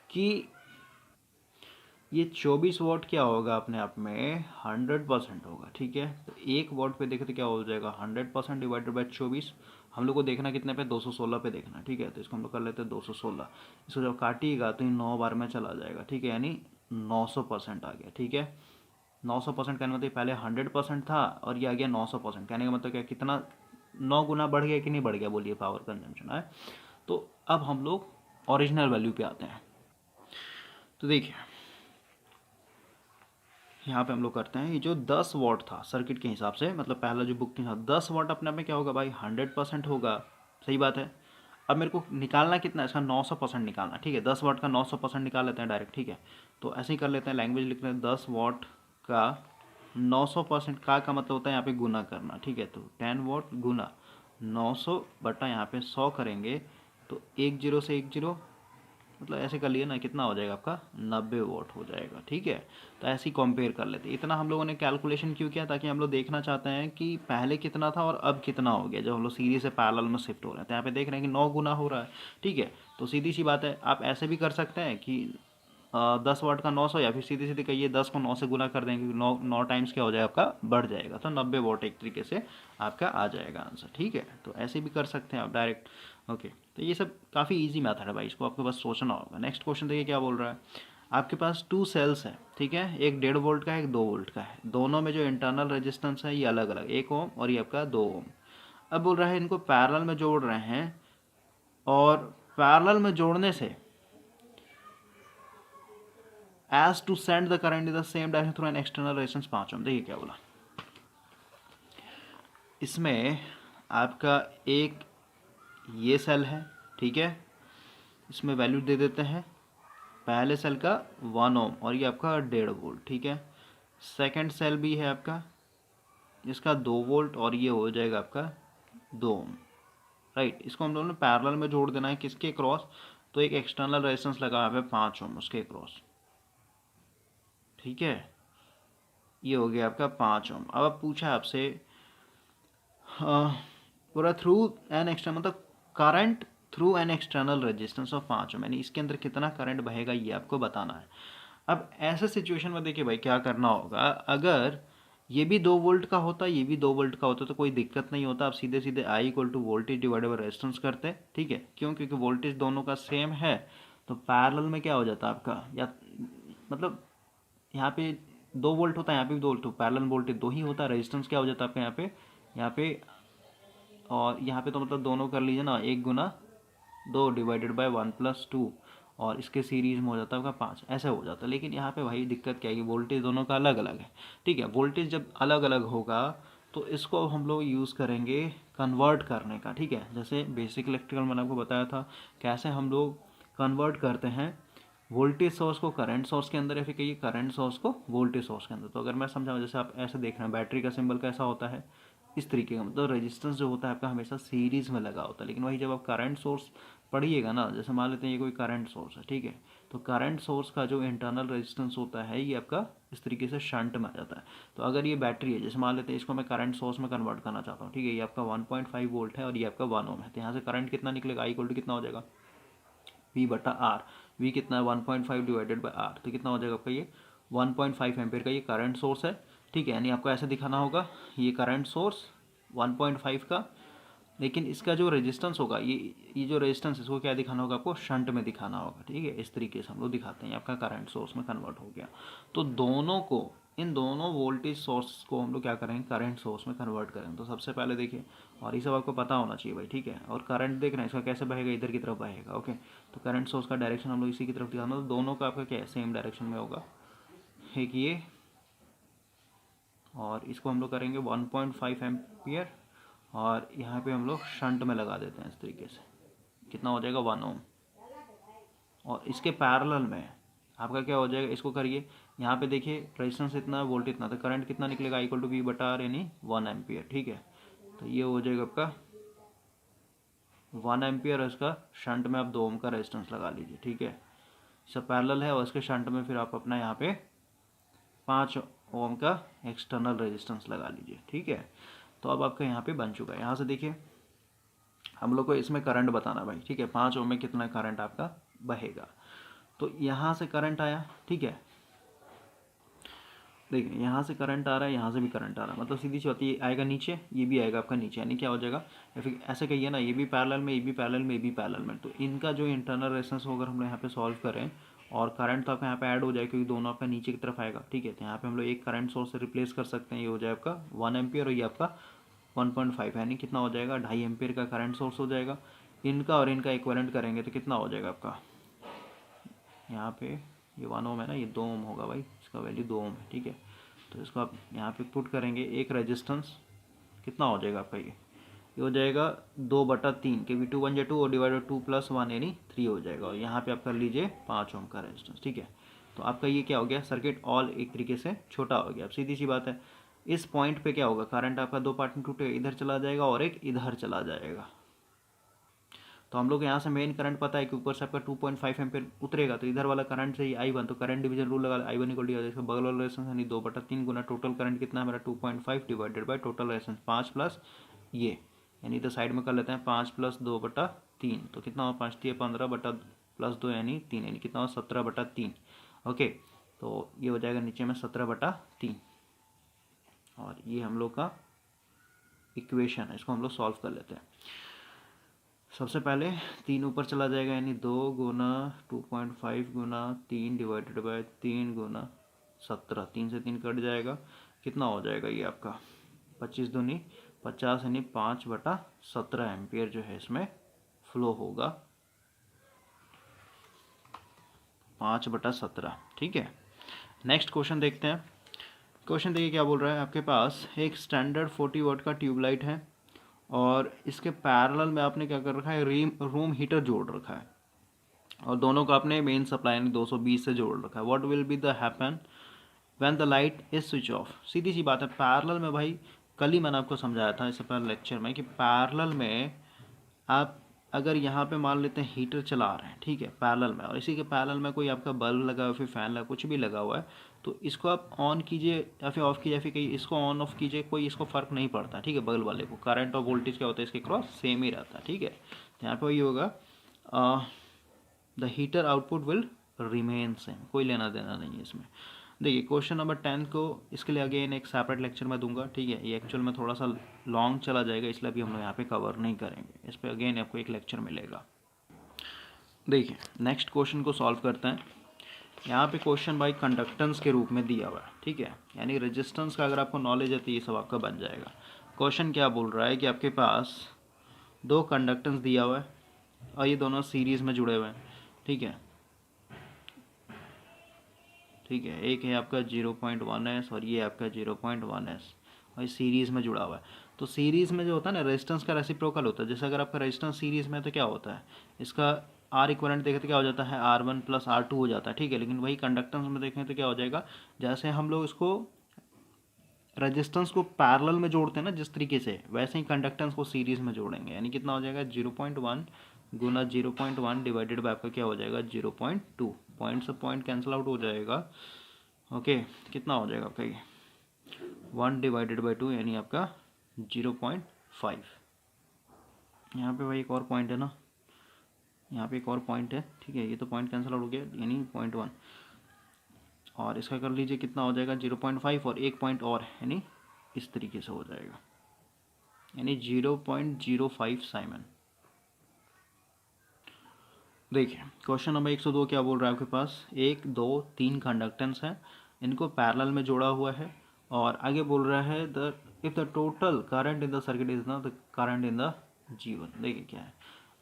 Speaker 1: कि ये 24 वाट क्या होगा अपने आप में 100% होगा, ठीक है। तो 1 वाट पे देखें तो क्या हो जाएगा 100% डिवाइडेड बाई 24, हम लोग को देखना कितने पे 216 पे देखना, ठीक है। तो इसको हम लोग कर लेते हैं 216, इसको जब काटिएगा तो ये 9 बार में चला जाएगा, ठीक है, यानी 900% आ गया, ठीक है। 900% कहने का मतलब पहले 100% था और ये आ गया 900%, कहने का मतलब क्या कितना 9 गुना बढ़ गया कि नहीं बढ़ गया बोलिए पावर कंजम्पशन है। तो अब हम लोग ओरिजिनल वैल्यू पे आते हैं। तो देखिए यहाँ पे हम लोग करते हैं, ये जो 10 वाट था सर्किट के हिसाब से, मतलब पहला जो बुक था 10 वाट अपने आप में क्या होगा भाई 100% होगा, सही बात है। अब मेरे को निकालना कितना है इसका 900% निकालना, ठीक है। 10 वाट का 900% निकाल लेते हैं डायरेक्ट, ठीक है। तो ऐसे ही कर लेते हैं, लैंग्वेज लिख रहे हैं 10 वाट का 900% का मतलब होता है यहाँ पे गुना करना, ठीक है। तो 10 वाट गुना 900 बटा यहाँ पे 100 करेंगे तो 1 0 से 1 0, मतलब ऐसे कर लिए ना, कितना हो जाएगा आपका 90 वाट हो जाएगा, ठीक है। तो ऐसे ही कंपेयर कर लेते हैं। इतना हम लोगों ने कैलकुलेशन क्यों किया, ताकि हम लोग देखना चाहते हैं कि पहले कितना था और अब कितना हो गया जब हम लोग सीरीज से पैरेलल में शिफ्ट हो रहे हैं। तो यहाँ पे देख रहे हैं कि 9 गुना हो रहा है, ठीक है। तो सीधी सी बात है, आप ऐसे भी कर सकते हैं कि 10 वाट का 900, या फिर सीधे सीधे कहिए 10 को 9 से गुना कर देंगे, 9 टाइम्स क्या हो जाएगा आपका बढ़ जाएगा, तो 90 वाट एक तरीके से आपका आ जाएगा आंसर, ठीक है। तो ऐसे भी कर सकते हैं आप डायरेक्ट, ओके। तो ये सब काफ़ी इजी मेथड है भाई, इसको आपको बस सोचना होगा। नेक्स्ट क्वेश्चन देखिए क्या बोल रहा है, आपके पास 2 सेल्स है, ठीक है, एक 1.5 वोल्ट का है, एक 2 वोल्ट का है। दोनों में जो इंटरनल रेजिस्टेंस है ये अलग अलग, 1 ओम और ये आपका 2 ओम। अब बोल रहा है इनको पैरेलल में जोड़ रहे हैं, और पैरेलल में जोड़ने से as to send the current in the same direction through an external resistance 5 ohm. देखिए क्या बोला, इसमें आपका एक ये सेल है, ठीक है, इसमें वैल्यू दे देते हैं, पहले सेल का 1 ओम और ये आपका 1.5 वोल्ट, ठीक है। सेकंड सेल भी है आपका, इसका 2 वोल्ट और ये हो जाएगा आपका 2 ओम, राइट। इसको हम लोगों ने पैरेलल में जोड़ देना है, किसके क्रॉस, तो एक एक्सटर्नल रेजिस्टेंस लगा यहाँ पे 5 ओम उसके क्रॉस, ठीक है। ये हो गया आपका 5 ओम। अब पूछा आपसे पूरा थ्रू एन एक्सटर्नल, मतलब current through an external resistance of 5 ओम, यानी इसके अंदर कितना करंट बहेगा ये आपको बताना है। अब ऐसे सिचुएशन में देखिए भाई क्या करना होगा, अगर ये भी 2 वोल्ट का होता, ये भी 2 वोल्ट का होता तो कोई दिक्कत नहीं होता, आप सीधे सीधे I equal to voltage divided by resistance करते, ठीक है। क्यों, क्योंकि वोल्टेज दोनों का सेम है, तो पैरेलल में क्या हो जाता है आपका, या मतलब यहाँ पे 2 वोल्ट होता है, यहाँ पे भी 2 वोल्ट, पैरेलल वोल्टेज 2 ही होता है, रेजिस्टेंस क्या हो जाता है आपका यहाँ पे और यहाँ पे, तो मतलब दोनों कर लीजिए ना, 1 गुना 2 डिवाइडेड बाय 1 + 2, और इसके सीरीज में हो जाता है आपका 5, ऐसे हो जाता है। लेकिन यहाँ पे भाई दिक्कत क्या है कि वोल्टेज दोनों का अलग अलग है, ठीक है। वोल्टेज जब अलग अलग होगा तो इसको हम लोग यूज़ करेंगे कन्वर्ट करने का, ठीक है। जैसे बेसिक इलेक्ट्रिकल मैंने आपको बताया था कैसे हम लोग कन्वर्ट करते हैं वोल्टेज सोर्स को करंट सोर्स के अंदर, या फिर कहिए करंट सोर्स को वोल्टेज सोर्स के अंदर। तो अगर मैं समझाऊँ, जैसे आप ऐसे देख रहे हैं बैटरी का सिंबल कैसा होता है, इस तरीके का, मतलब रेजिस्टेंस जो होता है आपका हमेशा सीरीज में लगा होता है। लेकिन वही जब आप करंट सोर्स पढ़िएगा ना। जैसे मान लेते हैं ये कोई करंट सोर्स है, ठीक है, तो करंट सोर्स का जो इंटरनल रेजिस्टेंस होता है ये आपका इस तरीके से शंट में आ जाता है। तो अगर ये बैटरी है, जैसे मान लेते हैं इसको मैं करंट सोर्स में कन्वर्ट करना चाहता हूँ, ठीक है, ये आपका 1.5 वोल्ट है और ये आपका 1 ओम है, तो यहाँ से करंट कितना निकलेगा, आई इक्वल टू कितना हो जाएगा, V बटा आर। वी कितना है 1.5 डिवाइडेड बाई आर, तो कितना हो जाएगा आपका ये 1.5 एम्पेयर का ये करंट सोर्स है, ठीक है। यानी आपको ऐसे दिखाना होगा ये करंट सोर्स 1.5 का, लेकिन इसका जो रेजिस्टेंस होगा ये जो रेजिस्टेंस इसको क्या दिखाना होगा आपको, शंट में दिखाना होगा, ठीक है। इस तरीके से हम लोग दिखाते हैं, आपका करंट सोर्स में कन्वर्ट हो गया। तो दोनों को, इन दोनों वोल्टेज सोर्स को हम लोग क्या करेंगे, करंट सोर्स में कन्वर्ट करेंगे। तो सबसे पहले देखिए, और ये सब आपको पता होना चाहिए भाई, ठीक है। और करंट देख रहे हैं इसका कैसे बहेगा, इधर की तरफ बहेगा, ओके। तो करंट सोर्स का डायरेक्शन हम लोग इसी की तरफ दिखाना, तो दोनों का आपका क्या है, सेम डायरेक्शन में होगा। एक ये और इसको हम लोग करेंगे 1.5 एम्पियर और यहाँ पे हम लोग शंट में लगा देते हैं इस तरीके से, कितना हो जाएगा 1 ओम। और इसके पैरेलल में आपका क्या हो जाएगा, इसको करिए, यहाँ पे देखिए रेजिस्टेंस इतना, वोल्ट इतना, तो करंट कितना निकलेगा, इक्वल टू V बटा आर यानी 1 एम्पियर, ठीक है। तो ये हो जाएगा आपका 1 एम्पियर, और इसका शंट में आप 2 ओम का रेजिस्टेंस लगा लीजिए, ठीक है। सब पैरेलल है और इसके शंट में फिर आप अपना यहाँ पे 5 ओम का एक्सटर्नल रेजिस्टेंस लगा लीजिए, ठीक है। तो अब आपका यहाँ पे बन चुका है। यहाँ से देखिए हम लोग को इसमें करंट बताना भाई, ठीक है, 5 ओम में कितना करंट आपका बहेगा। तो यहाँ से करंट आया, ठीक है, देखिए यहाँ से करंट आ रहा है, यहाँ से भी करंट आ रहा है, मतलब सीधी सी बात है, ये आएगा नीचे, ये भी आएगा आपका नीचे, यानी क्या हो जाएगा, या फिर ऐसे कहिए ना, ये भी पैरेलल में, ये भी पैरेलल में, ये भी पैरेलल में। तो इनका जो इंटरनल रेजिस्टेंस को अगर हम लोग यहाँ पे सॉल्व करें और करंट तो आपका यहाँ पे ऐड हो जाए, क्योंकि दोनों आपका नीचे की तरफ आएगा, ठीक है। तो यहाँ पे हम लोग एक करंट सोर्स से रिप्लेस कर सकते हैं, ये हो जाए आपका 1 एम्पियर और ये आपका 1.5, यानी कितना हो जाएगा, 2.5 एम्पियर का करंट सोर्स हो जाएगा। इनका और इनका इक्विवेलेंट करेंगे तो कितना हो जाएगा आपका, यहाँ पे ये 1 ओम है ना, ये 2 ओम होगा भाई, इसका वैल्यू 2 ओम है, ठीक है। तो इसको आप यहाँ पे पुट करेंगे, एक रेजिस्टेंस कितना हो जाएगा आपका, ये हो जाएगा 2/3 के V2 1 2 और डिवाइडेड 2 + 1 यानी 3 हो जाएगा, और यहाँ पे आप कर लीजिए 5 ओम का रेजिस्टेंस, ठीक है। तो आपका ये क्या हो गया, सर्किट ऑल एक तरीके से छोटा हो गया। अब सीधी सी बात है, इस पॉइंट पे क्या होगा, करंट आपका 2 पार्ट में टूटेगा, इधर चला जाएगा और एक इधर चला जाएगा। तो हम लोग यहाँ से मेन करंट पता है कि ऊपर से आपका 2.5 एम्पियर उतरेगा, तो इधर वाला करंट से ही I1, तो करंट डिवीजन रूल लगा, I1 इक्वल टू इसका बगल वाला रेजिस्टेंस यानी 2/3 गुना टोटल करंट कितना है मेरा 2.5 divided by total resistance 5 plus ये, यानी तो साइड में कर लेते हैं 5 + 2/3, तो कितना हो 5 × 15 बटा प्लस 2 यानी 3, यानी कितना हो 17/3, ओके। तो ये हो जाएगा नीचे में 17/3, और ये हम लोग का इक्वेशन है, इसको हम लोग सॉल्व कर लेते हैं। सबसे पहले 3 ऊपर चला जाएगा, यानी 2 गुना 2.5 गुना 3 डिवाइडेड बाय 3 गुना 17, 3 से 3 कट जाएगा, कितना हो जाएगा ये आपका 25 दूनी 50, यानी 5/17 एम्पियर जो है इसमें फ्लो होगा, 5/17, ठीक है। नेक्स्ट क्वेश्चन देखते हैं। क्वेश्चन देखिए क्या बोल रहा है, आपके पास एक स्टैंडर्ड 40 वाट का ट्यूबलाइट है और इसके पैरेलल में आपने क्या कर रखा है, रूम हीटर जोड़ रखा है, और दोनों का आपने मेन सप्लाई यानी 220 से जोड़ रखा है। What will be the happen when the light is switch off. सीधी सी बात है, पैरेलल में भाई कल ही मैंने आपको समझाया था इससे पहले लेक्चर में कि पैरेलल में आप अगर यहाँ पे मान लेते हैं हीटर चला रहे हैं, ठीक है, पैरेलल में, और इसी के पैरेलल में कोई आपका बल्ब लगा हुआ, फिर फैन लगा, कुछ भी लगा हुआ है, तो इसको आप ऑन कीजिए या फिर ऑफ कीजिए, या फिर कहीं इसको ऑन ऑफ कीजिए, कोई इसको फ़र्क नहीं पड़ता, ठीक है। बल्ब वाले को करंट और वोल्टेज क्या होता है इसके क्रॉस सेम ही रहता है, ठीक है। तो यहाँ पे वही होगा, the heater output will remain same, कोई लेना देना नहीं है इसमें। देखिए क्वेश्चन नंबर 10 को इसके लिए अगेन एक सेपरेट लेक्चर में दूंगा, ठीक है। ये एक्चुअल में थोड़ा सा लॉन्ग चला जाएगा, इसलिए अभी हम लोग यहाँ पे कवर नहीं करेंगे, इस पर अगेन आपको एक लेक्चर मिलेगा। देखिए नेक्स्ट क्वेश्चन को सॉल्व करते हैं। यहाँ पे क्वेश्चन बाई कंडक्टेंस के रूप में दिया हुआ है, ठीक है, यानी रेजिस्टेंस का अगर आपको नॉलेज है तो ये सब आपका बन जाएगा। क्वेश्चन क्या बोल रहा है कि आपके पास 2 कंडक्टेंस दिया हुआ है और ये दोनों सीरीज़ में जुड़े हुए हैं, ठीक है, ठीक है। एक है आपका 0.1s और ये आपका 0.1s, और ये सीरीज़ में जुड़ा हुआ है। तो सीरीज़ में जो होता है ना, रेजिस्टेंस का रेसिप्रोकल होता है। जैसे अगर आपका रेजिस्टेंस सीरीज़ में है तो क्या होता है, इसका आर इक्विवेलेंट देखें तो क्या हो जाता है, R1 + R2 हो जाता है, ठीक है। लेकिन वही कंडक्टेंस में देखें तो क्या हो जाएगा, जैसे हम लोग इसको रेजिस्टेंस को पैरेलल में जोड़ते हैं ना जिस तरीके से, वैसे ही कंडक्टेंस को सीरीज़ में जोड़ेंगे, यानी कितना हो जाएगा 0.1 गुना 0.1 डिवाइडेड बाय आपका क्या हो जाएगा 0.2, पॉइंट से पॉइंट कैंसिल आउट हो जाएगा। ओके, कितना हो जाएगा आपका ये 1 डिवाइडेड बाई 2 यानी आपका 0.5। यहाँ पे भाई एक और पॉइंट है ना, यहाँ पे एक और पॉइंट है, ठीक है, ये तो पॉइंट कैंसिल आउट हो गया यानी 0.1, और इसका कर लीजिए कितना हो जाएगा 0.5 और एक पॉइंट और यानी इस तरीके से हो जाएगा यानी 0.05 साइमन। देखिए क्वेश्चन नंबर 102 क्या बोल रहा है आपके पास, 1 2 3 कंडक्टेंस हैं, इनको पैरेलल में जोड़ा हुआ है, और आगे बोल रहा है the if the total current in the circuit is not the current in the G1। देखिए क्या है,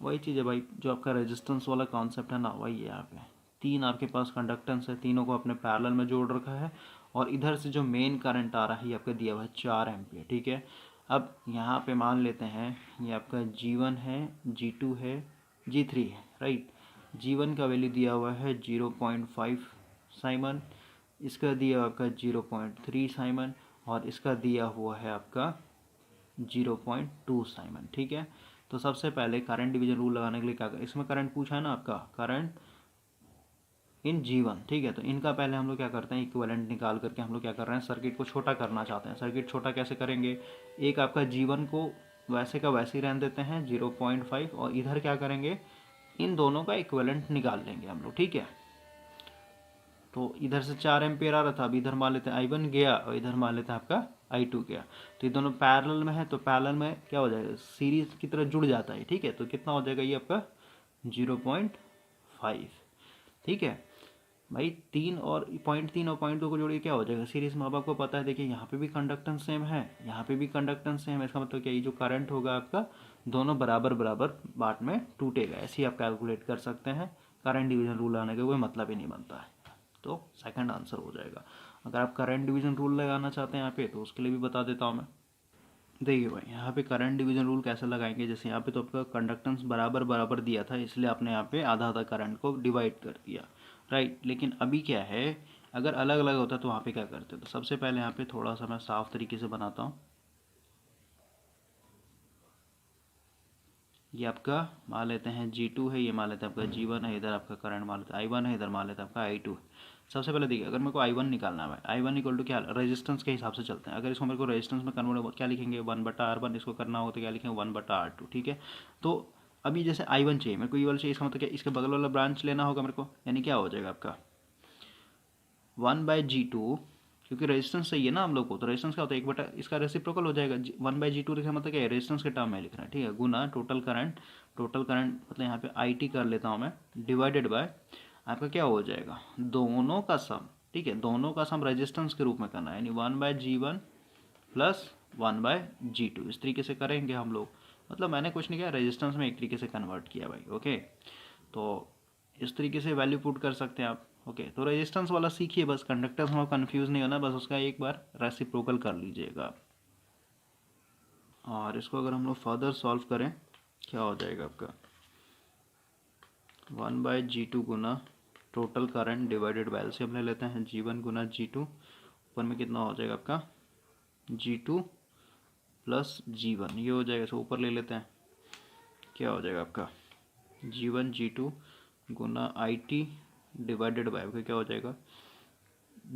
Speaker 1: वही चीज़ है भाई, जो आपका रेजिस्टेंस वाला कॉन्सेप्ट है ना, वही है यहाँ पे। तीन आपके पास कंडक्टेंस है, तीनों को अपने पैरेलल में जोड़ रखा है, और इधर से जो मेन करंट आ रहा है ये आपका दिया हुआ है 4 एम्पियर, ठीक है। अब यहाँ पे मान लेते हैं ये आपका G1 है, G2 है, G3 है, राइट। G1 का वैल्यू दिया हुआ है 0.5 साइमन, इसका दिया हुआ आपका 0.3 साइमन, और इसका दिया हुआ है आपका 0.2 साइमन, ठीक है। तो सबसे पहले करंट डिवीजन रूल लगाने के लिए क्या करें, इसमें करंट पूछा है ना आपका, करंट इन G1, ठीक है। तो इनका पहले हम लोग क्या करते हैं, इक्विवेलेंट निकाल करके हम लोग क्या कर रहे हैं, सर्किट को छोटा करना चाहते हैं। सर्किट छोटा कैसे करेंगे, एक आपका G1 को वैसे का वैसे ही रहने देते हैं 0.5, और इधर क्या करेंगे, इन दोनों का इक्विवेलेंट निकाल लेंगे हम लोग, ठीक है। तो इधर से 4 एम्पियर आ रहा था, अब इधर मान लेते हैं I1 गया, और इधर मान लेते हैं आपका I2 गया। तो ये दोनों पैरेलल में है, तो पैरेलल में क्या हो जाएगा, सीरीज की तरह जुड़ जाता है, ठीक है। तो कितना हो जाएगा ये आपका 0.5, ठीक है भाई। 3 और 0.2 को जोड़िए क्या हो जाएगा सीरीज में। अब आपको पता है, देखिए यहाँ पे भी कंडक्टेंस सेम है, यहाँ पे भी कंडक्टेंस सेम है, इसका मतलब क्या, ये जो करंट होगा आपका दोनों बराबर बराबर बांट में टूटेगा, ऐसे ही आप कैलकुलेट कर सकते हैं। करंट डिवीजन रूल आने का कोई मतलब ही नहीं बनता है, तो सेकंड आंसर हो जाएगा। अगर आप करंट डिवीजन रूल लगाना चाहते हैं यहाँ पे, तो उसके लिए भी बता देता हूँ मैं। देखिए भाई यहाँ पे करंट डिवीजन रूल कैसे लगाएंगे, जैसे यहाँ पे तो आपका कंडक्टेंस बराबर बराबर दिया था, इसलिए आपने यहाँ पे आधा आधा करंट को डिवाइड कर दिया, राइट। लेकिन अभी क्या है, अगर अलग अलग होता तो वहाँ पे क्या करते, तो सबसे पहले यहाँ पे थोड़ा सा मैं साफ तरीके से बनाता हूँ। ये आपका मान लेते हैं G2 है, ये मान लेते हैं आपका G1 है, इधर आपका करंट मान लेते हैं I1 है, इधर मान लेते हैं आपका I2 है। सबसे पहले देखिए, अगर मेरे को I1 निकालना है, I1 इक्वल टू क्या, रेजिस्टेंस के हिसाब से चलते हैं। अगर इसको मेरे को रेजिस्टेंस में कन्वर्ट हो क्या लिखेंगे 1/R1, इसको करना हो तो क्या लिखेंगे 1/R2, ठीक है। तो अभी जैसे I1 चाहिए मेरे को, ये वाला चाहिए, इसका मतलब क्या, इसके बगल वाला ब्रांच लेना होगा मेरे को, यानी क्या हो जाएगा आपका 1/G2, क्योंकि रेजिस्टेंस चाहिए ना हम लोग को, तो रेजिस्टेंस क्या होता है, एक बटा इसका रेसिप्रोकल हो जाएगा। 1/G2 लिखा मतलब क्या है, रेजिस्टेंस के टर्म में लिखना है, ठीक है, गुना टोटल करंट, टोटल करंट मतलब यहाँ पे IT कर लेता हूँ मैं, डिवाइडेड बाय आपका क्या हो जाएगा दोनों का सम, ठीक है, दोनों का सम रेजिस्टेंस के रूप में करना है, यानी 1/G1 प्लस 1/G2, इस तरीके से करेंगे हम लोग। मतलब मैंने कुछ नहीं किया, रेजिस्टेंस में एक तरीके से कन्वर्ट किया भाई, ओके। तो इस तरीके से वैल्यू पुट कर सकते हैं आप, ओके। तो रेजिस्टेंस वाला सीखिए बस, कंडक्टेंस में कंफ्यूज नहीं होना, बस उसका एक बार रेसिप्रोकल कर लीजिएगा। और इसको अगर हम लोग फर्दर सॉल्व करें, क्या हो जाएगा आपका 1/G2 Guna total current divided by LCM ले लेते हैं, G1 गुना G2, ऊपर में कितना हो जाएगा आपका G2 प्लस G1, ये हो जाएगा, इसको ऊपर ले लेते हैं, क्या हो जाएगा आपका G1 G2 Guna IT divided by आपका क्या हो जाएगा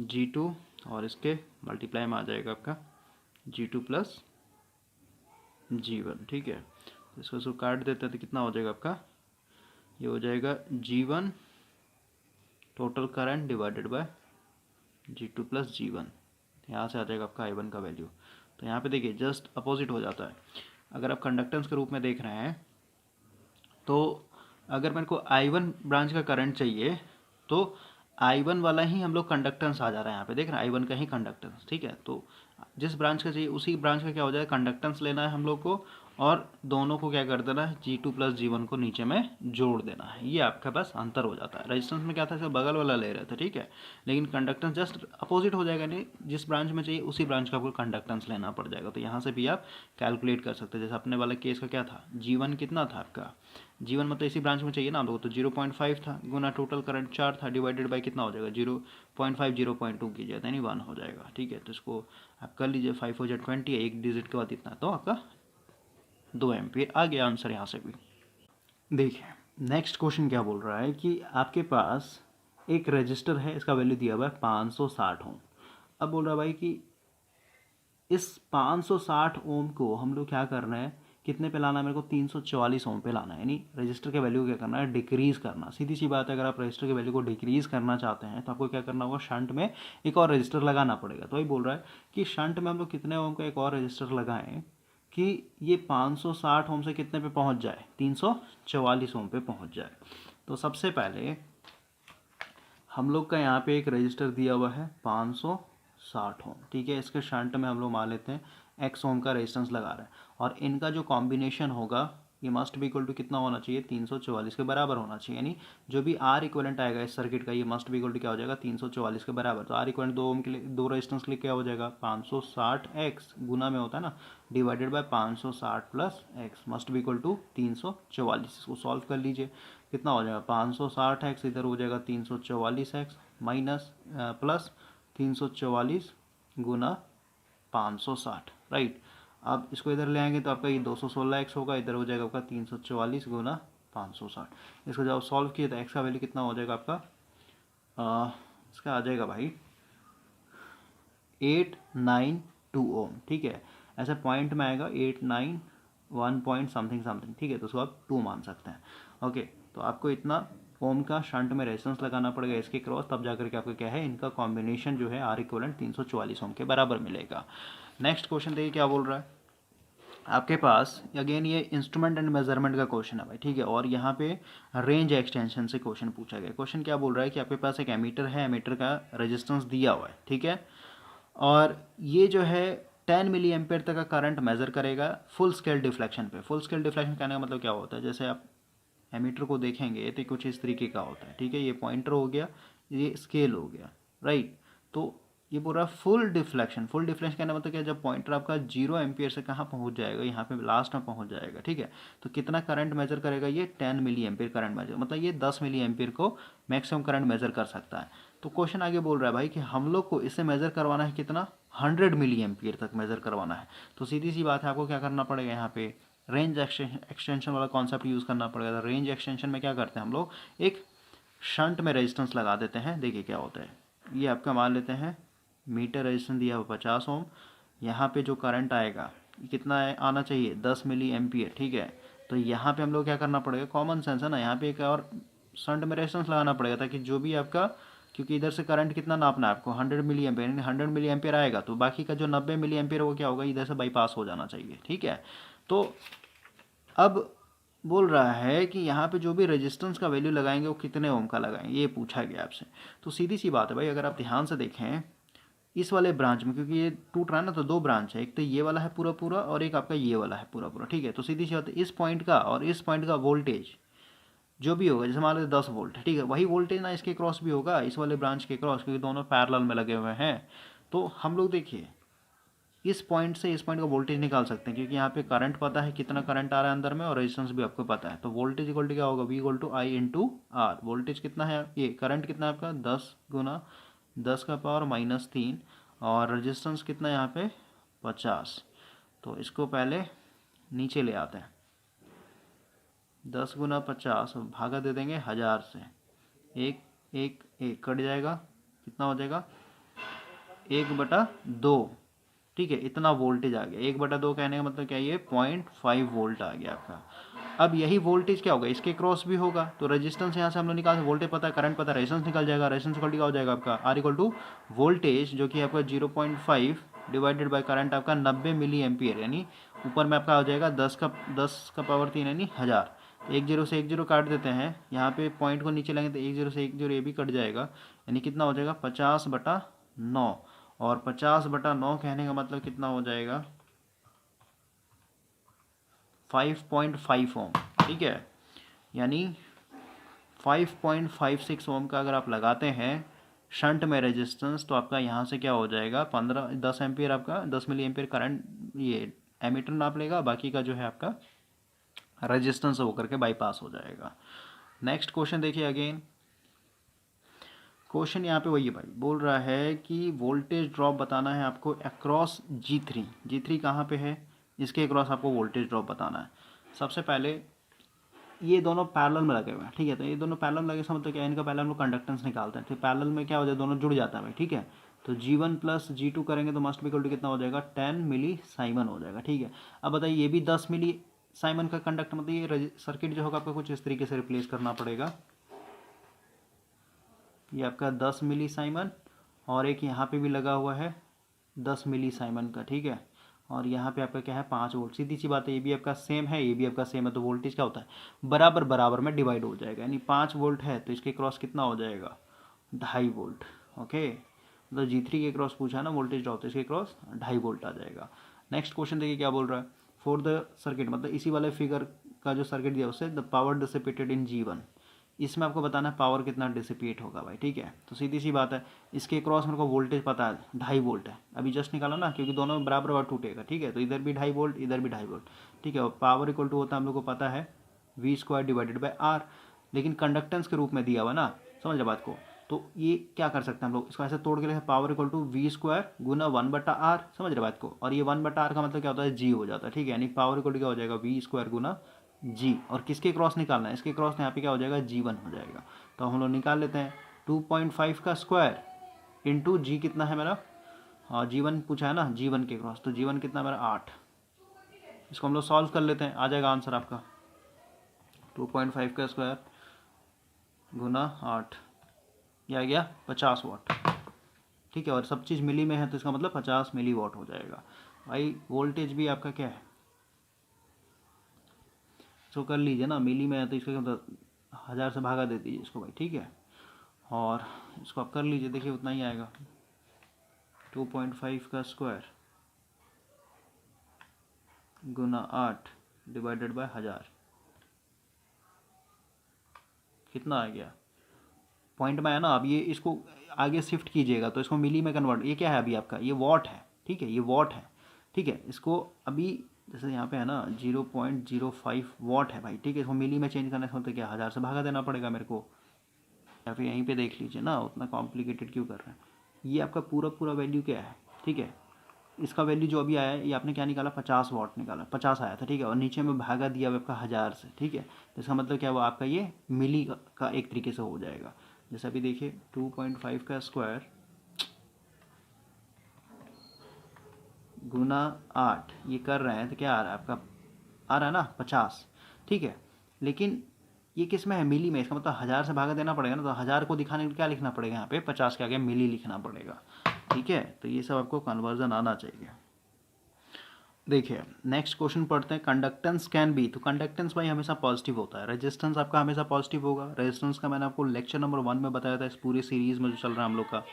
Speaker 1: G2, और इसके मल्टीप्लाई में आ जाएगा आपका G2 प्लस G1, ठीक है। तो इसको काट देते हैं तो कितना हो जाएगा आपका, ये हो जाएगा G1 total current divided by G2 plus G1, यहाँ से आ जाएगा आपका I1 का वैल्यू। तो यहाँ पे देखिए जस्ट अपोजिट हो जाता है। अगर आप कंडक्टेंस के रूप में देख रहे हैं, तो अगर मेरे को I1 ब्रांच का करंट चाहिए, तो I1 वाला ही हम लोग कंडक्टेंस आ जा रहा है, यहाँ पे देख रहे हैं I1 का ही कंडक्टेंस, ठीक है। तो जिस ब्रांच का चाहिए उसी ब्रांच का क्या हो जाएगा कंडक्टेंस लेना है हम लोग को, और दोनों को क्या कर देना है G2 प्लस G1 को नीचे में जोड़ देना है, ये आपका बस अंतर हो जाता है। रेजिस्टेंस में क्या था, इसका बगल वाला ले रहे थे, ठीक है, लेकिन कंडक्टेंस जस्ट अपोजिट हो जाएगा, नहीं जिस ब्रांच में चाहिए उसी ब्रांच का आपको कंडक्टेंस लेना पड़ जाएगा। तो यहाँ से भी आप कैलकुलेट कर सकते हैं, जैसे अपने वाला केस का क्या था, G1 कितना था आपका, G1 मतलब इसी ब्रांच में चाहिए ना आप लोग, तो 0.5 था, गुना टोटल करंट 4 था, डिवाइडेड बाय कितना हो जाएगा 0.5 0.2 कीजिए यानी 1 हो जाएगा, ठीक है। तो इसको आप कर लीजिए, 5 हो जाए 20 है, एक डिजिट के बाद इतना, तो आपका 2 एम्पियर आ गया आंसर यहाँ से भी। देखिए नेक्स्ट क्वेश्चन क्या बोल रहा है कि आपके पास एक रजिस्टर है, इसका वैल्यू दिया हुआ है 560 ओम। अब बोल रहा है भाई कि इस 560 ओम को हम लोग क्या करना है, कितने पे लाना है, मेरे को 344 ओम पे लाना है। यानी रजिस्टर के वैल्यू को क्या करना है, डिक्रीज़ करना। सीधी सी बात है, अगर आप रजिस्टर के वैल्यू को डिक्रीज़ करना चाहते हैं तो आपको क्या करना होगा, शंट में एक और रजिस्टर लगाना पड़ेगा। तो वही बोल रहा है कि शंट में हम लोग कितने ओम का एक और रजिस्टर लगाएं कि ये 560 ओम से कितने पे पहुंच जाए, 344 ओम पे पहुंच जाए। तो सबसे पहले हम लोग का यहाँ पे एक रजिस्टर दिया हुआ है 560 ओम, ठीक है। इसके शंट में हम लोग मान लेते हैं एक्स ओम का रेजिस्टेंस लगा रहे हैं, और इनका जो कॉम्बिनेशन होगा ये मस्ट भी इक्वल टू कितना होना चाहिए, 344 के बराबर होना चाहिए। यानी जो भी आर इक्वलेंट आएगा इस सर्किट का, ये मस्ट भी इक्वल टू क्या हो जाएगा, 344 के बराबर। तो आर इक्वलेंट 2 ओम के लिए, 2 रेजिस्टेंस के लिए क्या हो जाएगा, 560 एक्स गुना में होता है ना, divided by 560 plus x must भी इक्वल टू 344। इसको सॉल्व कर लीजिए, कितना हो जाएगा, 560 एक्स इधर हो जाएगा 344 एक्स माइनस प्लस 344 गुना 560, राइट। अब इसको इधर ले आएंगे तो आपका ये 216 एक्स होगा, इधर हो जाएगा आपका 344 गुना 560। इसको जब सॉल्व किए तो एक्स का वैल्यू कितना हो जाएगा आपका, इसका आ जाएगा भाई 892 ओम, ठीक है। ऐसे पॉइंट में आएगा 891 पॉइंट समथिंग समथिंग, ठीक है। तो उसको आप 2 मान सकते हैं, ओके। तो आपको इतना ओम का शंट में रेजिस्टेंस लगाना पड़ेगा इसके क्रॉस, तब जाकर के आपको क्या है, इनका कॉम्बिनेशन जो है आर इक्वलेंट 344 ओम के बराबर मिलेगा। नेक्स्ट क्वेश्चन देखिए क्या बोल रहा है आपके पास। अगेन ये इंस्ट्रूमेंट एंड मेजरमेंट का क्वेश्चन है भाई, ठीक है। और यहाँ पे रेंज एक्सटेंशन से क्वेश्चन पूछा गया। क्वेश्चन क्या बोल रहा है कि आपके पास एक एमीटर है, एमीटर का रेजिस्टेंस दिया हुआ है, ठीक है। और ये जो है 10 मिली एम्पेयर तक का करंट मेजर करेगा फुल स्केल डिफ्लेक्शन पे। फुल स्केल डिफ्लेक्शन कहने का मतलब क्या होता है, जैसे आप एमीटर को देखेंगे तो कुछ इस तरीके का होता है, ठीक है। ये पॉइंटर हो गया, ये स्केल हो गया, राइट। तो ये पूरा फुल डिफ्लेक्शन, फुल डिफ्लेक्शन कहना मतलब क्या, जब पॉइंटर आपका 0 एम्पियर से कहाँ पहुँच जाएगा, यहाँ पे लास्ट में पहुँच जाएगा, ठीक है। तो कितना करंट मेजर करेगा, ये 10 मिली एम्पियर करंट मेजर, मतलब ये 10 मिली एम्पियर को मैक्सिमम करंट मेजर कर सकता है। तो क्वेश्चन आगे बोल रहा है भाई कि हम लोग को इसे मेजर करवाना है कितना, 100 मिली एम्पियर तक मेजर करवाना है। तो सीधी सी बात है, आपको क्या करना पड़ेगा, यहाँ पे रेंज एक्सटेंशन वाला कॉन्सेप्ट यूज़ करना पड़ेगा। तो रेंज एक्सटेंशन में क्या करते हैं हम लोग, एक शंट में रेजिस्टेंस लगा देते हैं। देखिए क्या होता है, ये आपका मान लेते हैं मीटर रेजिस्टेंस दिया हुआ 50 ओम, यहाँ पे जो करंट आएगा कितना है, आना चाहिए 10 मिली एम्पियर, ठीक है। तो यहाँ पे हम लोग क्या करना पड़ेगा, कॉमन सेंस है ना, यहाँ पे एक और शंट में रेजिस्टेंस लगाना पड़ेगा, ताकि जो भी आपका, क्योंकि इधर से करंट कितना नापना है आपको, 100 मिली एम्पियर, 100 मिली एम्पियर आएगा तो बाकी का जो 90 मिली एम्पियर वो क्या होगा, इधर से बाईपास हो जाना चाहिए, ठीक है। तो अब बोल रहा है कि यहाँ पे जो भी रेजिस्टेंस का वैल्यू लगाएंगे वो कितने ओम का लगाएंगे, ये पूछा गया आपसे। तो सीधी सी बात है भाई, अगर आप ध्यान से देखें इस वाले ब्रांच में, क्योंकि ये टूट रहा है ना, तो 2 ब्रांच है, एक तो ये वाला है पूरा पूरा और एक आपका ये वाला है पूरा पूरा, ठीक है। तो सीधी सी बात है, इस पॉइंट का और इस पॉइंट का वोल्टेज जो भी होगा, जैसे मान लो 10 वोल्ट है, ठीक है, वही वोल्टेज ना इसके क्रॉस भी होगा, इस वाले ब्रांच के क्रॉस, क्योंकि दोनों पैरेलल में लगे हुए हैं। तो हम लोग देखिए इस पॉइंट से इस पॉइंट का वोल्टेज निकाल सकते हैं, क्योंकि यहाँ पे करंट पता है कितना करंट आ रहा है अंदर में, और रेजिस्टेंस भी आपको पता है। तो वोल्टेज इक्वल टू क्या होगा, V equal to I into R. Voltage कितना है, ये करंट कितना है आपका, 10 गुना 10 का पावर -3, और रेजिस्टेंस कितना है यहाँ पे 50। तो इसको पहले नीचे ले आते हैं, 10 गुना 50 भागा दे देंगे 1000 से, एक एक एक कट जाएगा, कितना हो जाएगा 1/2, ठीक है। इतना वोल्टेज आ गया, 1/2 कहने का मतलब क्या है, ये 0.5 वोल्ट आ गया आपका। अब यही वोल्टेज क्या होगा, इसके क्रॉस भी होगा, तो रेजिस्टेंस यहाँ से हम लोग निकाल, वोल्टेज पता है, करंट पता है, रेजिस्टेंस निकल जाएगा। रेजिस्टेंस इक्वल टू क्या हो जाएगा आपका, आर इक्वल टू वोल्टेज जो कि आपका 0.5 डिवाइडेड बाय करंट आपका 90 मिली एम्पियर, यानी ऊपर में आपका हो जाएगा 10 का पावर 3 यानी 1000। 10 से 10 काट देते हैं, यहाँ पे पॉइंट को नीचे लाएंगे तो 10 से 10 ये भी कट जाएगा, यानी कितना हो जाएगा 50/9। और 50/9 कहने का मतलब कितना हो जाएगा 5.5 ओम, ठीक है। यानी 5.56 ओम का अगर आप लगाते हैं शंट में रेजिस्टेंस, तो आपका यहाँ से क्या हो जाएगा 10 एम्पियर, आपका 10 मिली एम्पियर करंट ये एमीटर नाप लेगा, बाकी का जो है आपका रेजिस्टेंस होकर के बाईपास हो जाएगा। नेक्स्ट क्वेश्चन देखिए अगेन, क्वेश्चन यहाँ पे वही है भाई, बोल रहा है कि वोल्टेज ड्रॉप बताना है आपको अक्रॉस G3 कहाँ पे है, इसके अक्रॉस आपको वोल्टेज ड्रॉप बताना है। सबसे पहले ये दोनों पैरेलल में लगे हुए हैं, ठीक है। तो ये दोनों पैरेलल में लगे, इसका मतलब क्या है, इनका पहले हम लोग कंडक्टेंस निकालते हैं। तो पैरेलल में क्या हो जाए, दोनों जुड़ जाता है भाई, ठीक है। तो G1 प्लस G2 करेंगे तो मस्ट इक्वल टू कितना हो जाएगा, 10 मिली साइमन हो जाएगा, ठीक है। अब बताइए ये भी 10 मिली साइमन का कंडक्ट, मतलब ये सर्किट जो होगा आपको कुछ इस तरीके से रिप्लेस करना पड़ेगा। ये आपका 10 मिली साइमन और एक यहाँ पे भी लगा हुआ है 10 मिली साइमन का, ठीक है। और यहाँ पे आपका क्या है 5 वोल्ट। सीधी सी बात है, ये भी आपका सेम है, ये भी आपका सेम है, तो वोल्टेज क्या होता है, बराबर बराबर में डिवाइड हो जाएगा। यानी 5 वोल्ट है तो इसके क्रॉस कितना हो जाएगा, 2.5 वोल्ट। ओके, मतलब G3 के क्रॉस पूछा है ना वोल्टेज ड्रॉप, तो इसके क्रॉस 2.5 वोल्ट आ जाएगा। नेक्स्ट क्वेश्चन देखिए क्या बोल रहा है, फॉर द सर्किट, मतलब इसी वाले फिगर का जो सर्किट दिया उससे the power dissipated in G1, इसमें आपको बताना है पावर कितना डिसिपेट होगा भाई, ठीक है। तो सीधी सी बात है, इसके क्रॉस मेरे को वोल्टेज पता है 2.5 वोल्ट है, अभी जस्ट निकाला ना, क्योंकि दोनों में बराबर बराबर टूटेगा, ठीक है। तो इधर भी 2.5 वोल्ट, इधर भी 2.5 वोल्ट, ठीक है। और पावर इक्वल टू होता है हम लोग को पता है V² डिवाइडेड बाई R, लेकिन कंडक्टेंस के रूप में दिया हुआ ना, समझ रहे बात को। तो ये क्या कर सकते हैं हम लोग, इसको ऐसे तोड़ के लिखे power equal to V² Guna 1/R, समझ रहे बात को। और ये 1/R का मतलब क्या होता है, G हो जाता है, ठीक है। यानी पावर इक्वल टू क्या हो जाएगा, V² गुना G। और किसके क्रॉस निकालना है, इसके क्रॉस यहाँ पे क्या हो जाएगा, G1 हो जाएगा। तो हम लोग निकाल लेते हैं 2.5 का स्क्वायर इंटू G कितना है मेरा, हाँ G1 पूछा है ना, G1 के क्रॉस, तो G1 कितना मेरा 8। इसको हम लोग सॉल्व कर लेते हैं, आ जाएगा आंसर आपका 2.5 का स्क्वायर गुना 8, ये आ गया 50 वाट, ठीक है। और सब चीज़ मिली में है तो इसका मतलब 50 मिली वाट हो जाएगा भाई। वोल्टेज भी आपका क्या है, इसको कर लीजिए ना, मिली में है तो इसका मतलब 1000 से भागा दे दीजिए इसको भाई, ठीक है। और इसको आप कर लीजिए, देखिए उतना ही आएगा 2.5 का स्क्वायर गुना 8 डिवाइडेड बाय 1000, कितना आ गया, पॉइंट में है ना। अब ये इसको आगे शिफ्ट कीजिएगा तो इसको मिली में कन्वर्ट, ये क्या है अभी आपका, ये वॉट है, ठीक है, ये वॉट है, ठीक है। इसको अभी जैसे यहाँ पे है ना 0.05 वॉट है भाई, ठीक है। इसको मिली में चेंज करने से मतलब क्या, 1000 से भागा देना पड़ेगा मेरे को, या फिर यहीं पे देख लीजिए ना, उतना कॉम्प्लिकेटेड क्यों कर रहे हैं। ये आपका पूरा पूरा वैल्यू क्या है, ठीक है। इसका वैल्यू जो अभी आया है, ये आपने क्या निकाला, 50 वॉट निकाला, 50 आया था, ठीक है। और नीचे में भागा दिया हुआ आपका 1000 से, ठीक है। तो इसका मतलब क्या हुआ आपका, ये मिली का एक तरीके से हो जाएगा। जैसे अभी देखिए 2.5 का स्क्वायर गुना 8 ये कर रहे हैं तो क्या आ रहा है आपका, आ रहा है ना 50, ठीक है। लेकिन ये किस में है, मिली में, इसका मतलब 1000 से भागा देना पड़ेगा ना, तो 1000 को दिखाने के लिए क्या लिखना पड़ेगा, यहाँ पे 50 के आगे मिली लिखना पड़ेगा, ठीक है। तो ये सब आपको कन्वर्जन आना चाहिए। देखिए नेक्स्ट क्वेश्चन पढ़ते हैं, कंडक्टेंस कैन बी। तो कंडक्टेंस भाई हमेशा पॉजिटिव होता है, रेजिस्टेंस आपका हमेशा पॉजिटिव होगा। रेजिस्टेंस का मैंने आपको लेक्चर नंबर 1 में बताया था, इस पूरी सीरीज में जो चल रहा है हम लोग का।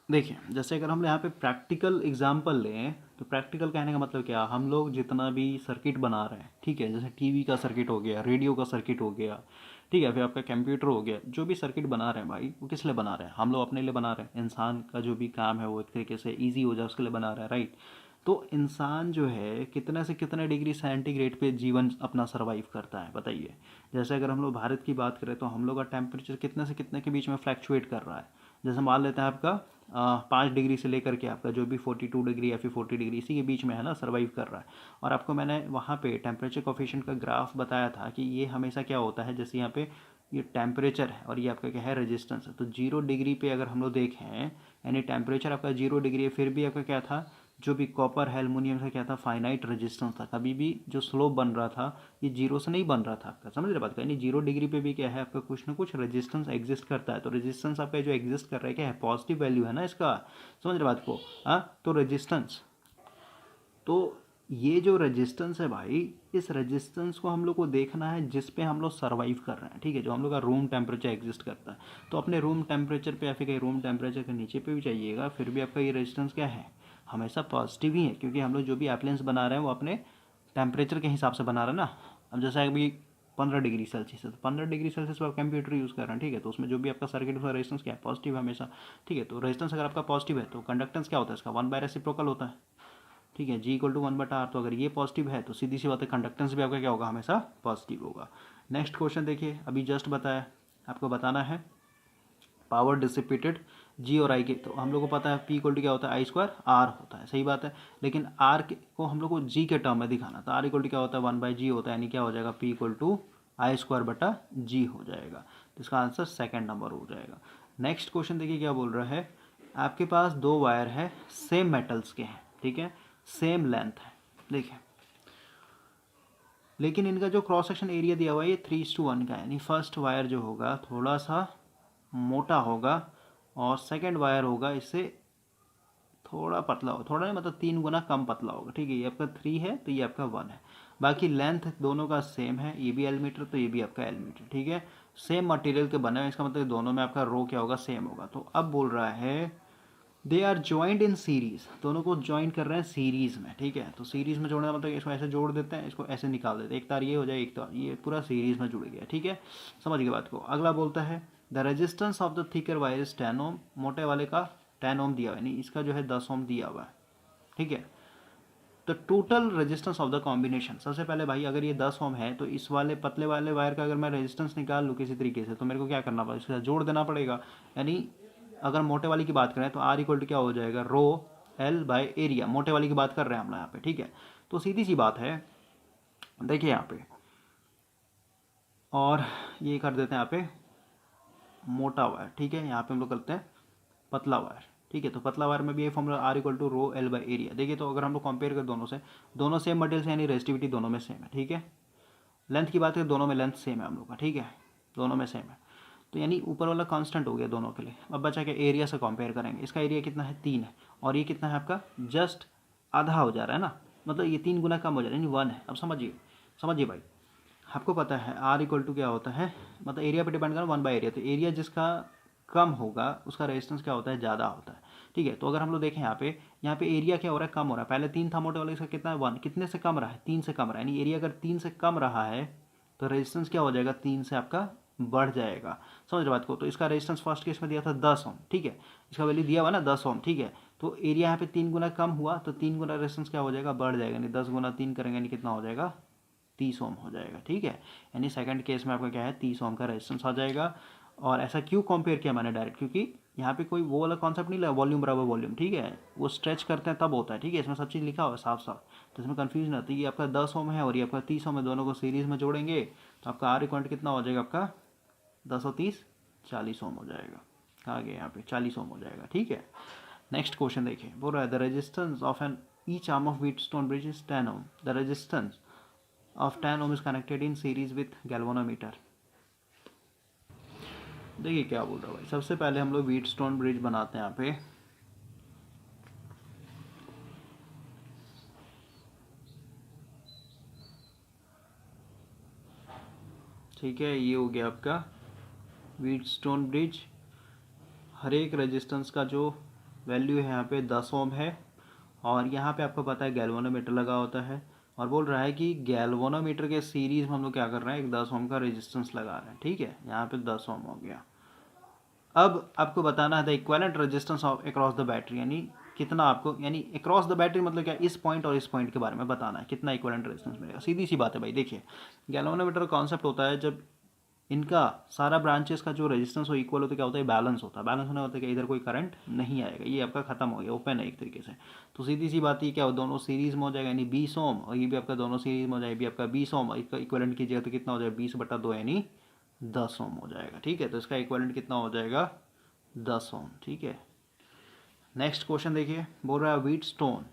Speaker 1: देखिए जैसे अगर हम यहाँ पे प्रैक्टिकल एग्जांपल लें, तो प्रैक्टिकल कहने का मतलब क्या, हम लोग जितना भी सर्किट बना रहे हैं, ठीक है, जैसे टीवी का सर्किट हो गया, रेडियो का सर्किट हो गया, ठीक है, फिर आपका कंप्यूटर हो गया, जो भी सर्किट बना रहे हैं भाई वो किस लिए बना रहे हैं, हम लोग अपने लिए बना रहे हैं। इंसान का जो भी काम है वो एक तरीके से ईजी हो जाए उसके लिए बना रहे हैं, राइट। तो इंसान जो है कितने से कितने डिग्री सेंटीग्रेड पे जीवन अपना सर्वाइव करता है बताइए। जैसे अगर हम लोग भारत की बात करें तो हम लोग का टेम्परेचर कितने से कितने के बीच में फ्लैक्चुएट कर रहा है। जैसे मान लेते हैं आपका 5 डिग्री से लेकर के आपका जो भी 42 डिग्री या फिर 40 डिग्री इसी के बीच में है ना, सर्वाइव कर रहा है। और आपको मैंने वहाँ पे टेम्परेचर कोफिशिएंट का ग्राफ बताया था कि ये हमेशा क्या होता है, जैसे यहाँ पे ये टेम्परेचर है और ये आपका क्या है, रेजिस्टेंस है। तो 0 डिग्री पे अगर हम लोग देखें, यानी टेम्परेचर आपका 0 डिग्री है, फिर भी आपका क्या था, जो भी कॉपर है, एल्युमिनियम से क्या था, फाइनाइट रेजिस्टेंस था। कभी भी जो स्लोप बन रहा था ये 0 से नहीं बन रहा था आपका, समझ रहे बात का। यानी 0 डिग्री पे भी क्या है आपका कुछ ना कुछ रेजिस्टेंस एग्जिस्ट करता है। तो रेजिस्टेंस आपका जो एग्जिस्ट कर रहा है क्या है, पॉजिटिव वैल्यू है ना इसका, समझ रहे बात को। हाँ तो रेजिस्टेंस, तो ये जो रेजिस्टेंस है भाई, इस रेजिस्टेंस को हम लोग को देखना है जिस पे हम लोग सर्वाइव कर रहे हैं, ठीक है, जो हम लोग का रूम टेम्परेचर एग्जिस्ट करता है। तो अपने रूम टेम्परेचर पे या फिर कहीं रूम टेम्परेचर के नीचे पे भी चाहिएगा, फिर भी आपका ये रेजिस्टेंस क्या है, हमेशा पॉजिटिव ही है, क्योंकि हम लोग जो भी एप्लायंस बना रहे हैं वो अपने टेम्परेचर के हिसाब से बना रहे हैं ना। अब जैसे अभी 15 डिग्री सेल्सियस है, तो 15 डिग्री सेल्सियस पर आप कंप्यूटर यूज़ कर रहे हैं, ठीक है, तो उसमें जो भी आपका सर्किट उसका रेजिस्टेंस क्या है, पॉजिटिव है हमेशा, ठीक है। तो रेजिस्टेंस अगर आपका पॉजिटिव है तो कंडक्टेंस क्या होता है इसका, 1/रेसिप्रोकल होता है, ठीक है, G=1/R। तो अगर ये पॉजिटिव है तो सीधी सी बात है कंडक्टेंस भी आपका क्या होगा, हमेशा पॉजिटिव होगा। नेक्स्ट क्वेश्चन देखिए, अभी जस्ट बताया, आपको बताना है पावर डिसिपेटेड जी और आई के, तो हम लोग को पता है पी इक्वल टू क्या होता है, आई स्क्वायर आर होता है, सही बात है। लेकिन आर को हम लोग को जी के टर्म में दिखाना, तो आर इक्वल टू क्या होता है, 1/g होता है, यानी क्या हो जाएगा, P equal to I square बटा जी हो जाएगा। तो इसका आंसर सेकेंड नंबर हो जाएगा। नेक्स्ट क्वेश्चन देखिए क्या बोल रहा है, आपके पास दो वायर है, सेम मेटल्स के हैं, ठीक है, सेम लेंथ है, देखिए, लेकिन इनका जो क्रॉस सेक्शन एरिया दिया हुआ है ये 3:1 का है, यानी फर्स्ट वायर जो होगा थोड़ा सा मोटा होगा और सेकंड वायर होगा इससे थोड़ा पतला होगा, थोड़ा नहीं मतलब 3 गुना कम पतला होगा, ठीक है। ये आपका 3 है तो ये आपका 1 है। बाकी लेंथ दोनों का सेम है, ये भी एल मीटर तो ये भी आपका एल मीटर, ठीक है। सेम मटेरियल के बने हुए, इसका मतलब दोनों में आपका रो क्या होगा, सेम होगा। तो अब बोल रहा है they are joint in series, दोनों को ज्वाइंट कर रहे हैं सीरीज में, ठीक है। तो सीरीज में जोड़ने का मतलब इसको ऐसे जोड़ देते हैं, इसको ऐसे निकाल देते हैं, एक तार ये हो जाए, एक तार ये, पूरा सीरीज में जुड़ गया, ठीक है। समझ गए बात को। अगला बोलता है the resistance of the thicker wire is 10 ओम, मोटे वाले का 10 ओम दिया हुआ है, यानी इसका जो है 10 ओम दिया हुआ है, ठीक है। तो total resistance of the combination, सबसे पहले भाई अगर ये 10 ओम है तो इस वाले पतले वाले वायर का अगर मैं रेजिस्टेंस निकाल लूँ किसी तरीके से, तो मेरे को क्या करना पड़ेगा, इसके साथ जोड़ देना पड़ेगा। यानी अगर मोटे वाली की बात करें तो आर इक्वल टू क्या हो जाएगा, रो एल बाय एरिया, मोटे वाली की बात कर रहे हैं हम लोग यहाँ पे, ठीक है। तो सीधी सी बात है, देखिए यहाँ पे, और ये कर देते हैं यहाँ पे मोटा वायर, ठीक है, यहाँ पे हम लोग करते हैं पतला वायर, ठीक है। तो पतला वायर में भी ये formula R equal to rho L by area. देखिए तो अगर हम लोग कंपेयर करें दोनों से, दोनों सेम मटेरियल से, यानी रेजिस्टिविटी दोनों में सेम है, ठीक है। लेंथ की बात करें, दोनों में लेंथ सेम है हम लोग का, ठीक है, दोनों में सेम है। तो यानी ऊपर वाला कांस्टेंट हो गया दोनों के लिए। अब बचा क्या, एरिया से कंपेयर करेंगे, इसका एरिया कितना है, 3 है, और ये कितना है आपका, जस्ट आधा हो जा रहा है ना, मतलब ये 3 गुना कम हो जा रहा है, यानी 1 है। अब समझिए, समझिए भाई, आपको पता है आर इक्वल टू क्या होता है, मतलब एरिया पे डिपेंड करना 1/एरिया, तो एरिया जिसका कम होगा उसका रेजिस्टेंस क्या होता है, ज़्यादा होता है, ठीक है। तो अगर हम लोग देखें यहाँ पे एरिया क्या हो रहा है, कम हो रहा है। पहले 3 था मोटे वाले, इसका कितना है, 1, कितने से कम रहा है, 3 से कम रहा है, यानी एरिया अगर 3 से कम रहा है तो रेजिस्टेंस क्या हो जाएगा, 3 से आपका बढ़ जाएगा। समझ रहे बात को। तो इसका रेजिस्टेंस फर्स्ट केस में दिया था 10 ओम, ठीक है, इसका वैल्यू दिया हुआ ना 10 ओम, ठीक है। तो एरिया यहाँ पे 3 गुना कम हुआ तो 3 गुना रेजिस्टेंस क्या हो जाएगा, बढ़ जाएगा, यानी 10 गुना 3 करेंगे, यानी कितना हो जाएगा, 30 ओम हो जाएगा, ठीक है। यानी सेकंड केस में आपका क्या है, 30 ओम का रेजिस्टेंस आ जाएगा। और ऐसा क्यों कंपेयर किया मैंने डायरेक्ट, क्योंकि यहाँ पे कोई वो वाला कॉन्सेप्ट नहीं लगा, वॉल्यूम बराबर वॉल्यूम, ठीक है, वो स्ट्रेच करते हैं तब होता है, ठीक है। इसमें सब चीज़ लिखा हुआ है साफ साफ, तो इसमें कन्फ्यूजन नहीं होती। ये आपका 10 ओम है और ये आपका 30 ओम है, दोनों को सीरीज में जोड़ेंगे तो आपका आर इक्वल कितना हो जाएगा, आपका 10 और 30 40 ओम हो जाएगा। कहाँ गया, यहाँ पे 40 ओम हो जाएगा, ठीक है। नेक्स्ट क्वेश्चन देखिए, बोल रहा है the resistance of an each arm of Wheatstone bridge is 10 ohm, the resistance of 10 ohm is connected in series with galvanometer। देखिए क्या बोल रहा है भाई, सबसे पहले हम लोग व्हीटस्टोन ब्रिज बनाते हैं यहाँ पे, ठीक है। ये हो गया आपका व्हीटस्टोन ब्रिज। हर एक रेजिस्टेंस का जो वैल्यू है यहाँ पे 10 ओम है, और यहाँ पे आपको पता है गैल्वेनोमीटर लगा होता है, और बोल रहा है कि गैल्वेनोमीटर के सीरीज में हम लोग क्या कर रहे हैं, एक 10 ओम का रेजिस्टेंस लगा रहे हैं, ठीक है। यहाँ पे 10 ओम हो गया। अब आपको बताना है the equivalent resistance of across the battery, यानी कितना आपको, यानी अक्रॉस द बैटरी मतलब क्या, इस पॉइंट और इस पॉइंट के बारे में बताना है, कितना इक्विवेलेंट रेजिस्टेंस मिलेगा। सीधी सी बात है भाई, देखिए गैल्वेनोमीटर का कॉन्सेप्ट होता है जब इनका सारा ब्रांचेस का जो रेजिस्टेंस हो इक्वल होता है, क्या होता है, बैलेंस होता है। बैलेंस होने होता है कि इधर कोई करंट नहीं आएगा, ये आपका खत्म हो गया, ओपन है एक तरीके से। तो सीधी सी बात, ये क्या हो, दोनों सीरीज में हो जाएगा, यानी 20 ओम, और ये भी आपका दोनों सीरीज में हो जाएगा, ये भी आपका 20 ओम, इसका इक्विवेलेंट कीजिएगा तो कितना हो जाएगा, 20/2 यानी 10 ओम हो जाएगा, ठीक है। तो इसका इक्विवेलेंट कितना हो जाएगा, 10 ओम, ठीक है। नेक्स्ट क्वेश्चन देखिए, बोल रहा है व्हीटस्टोन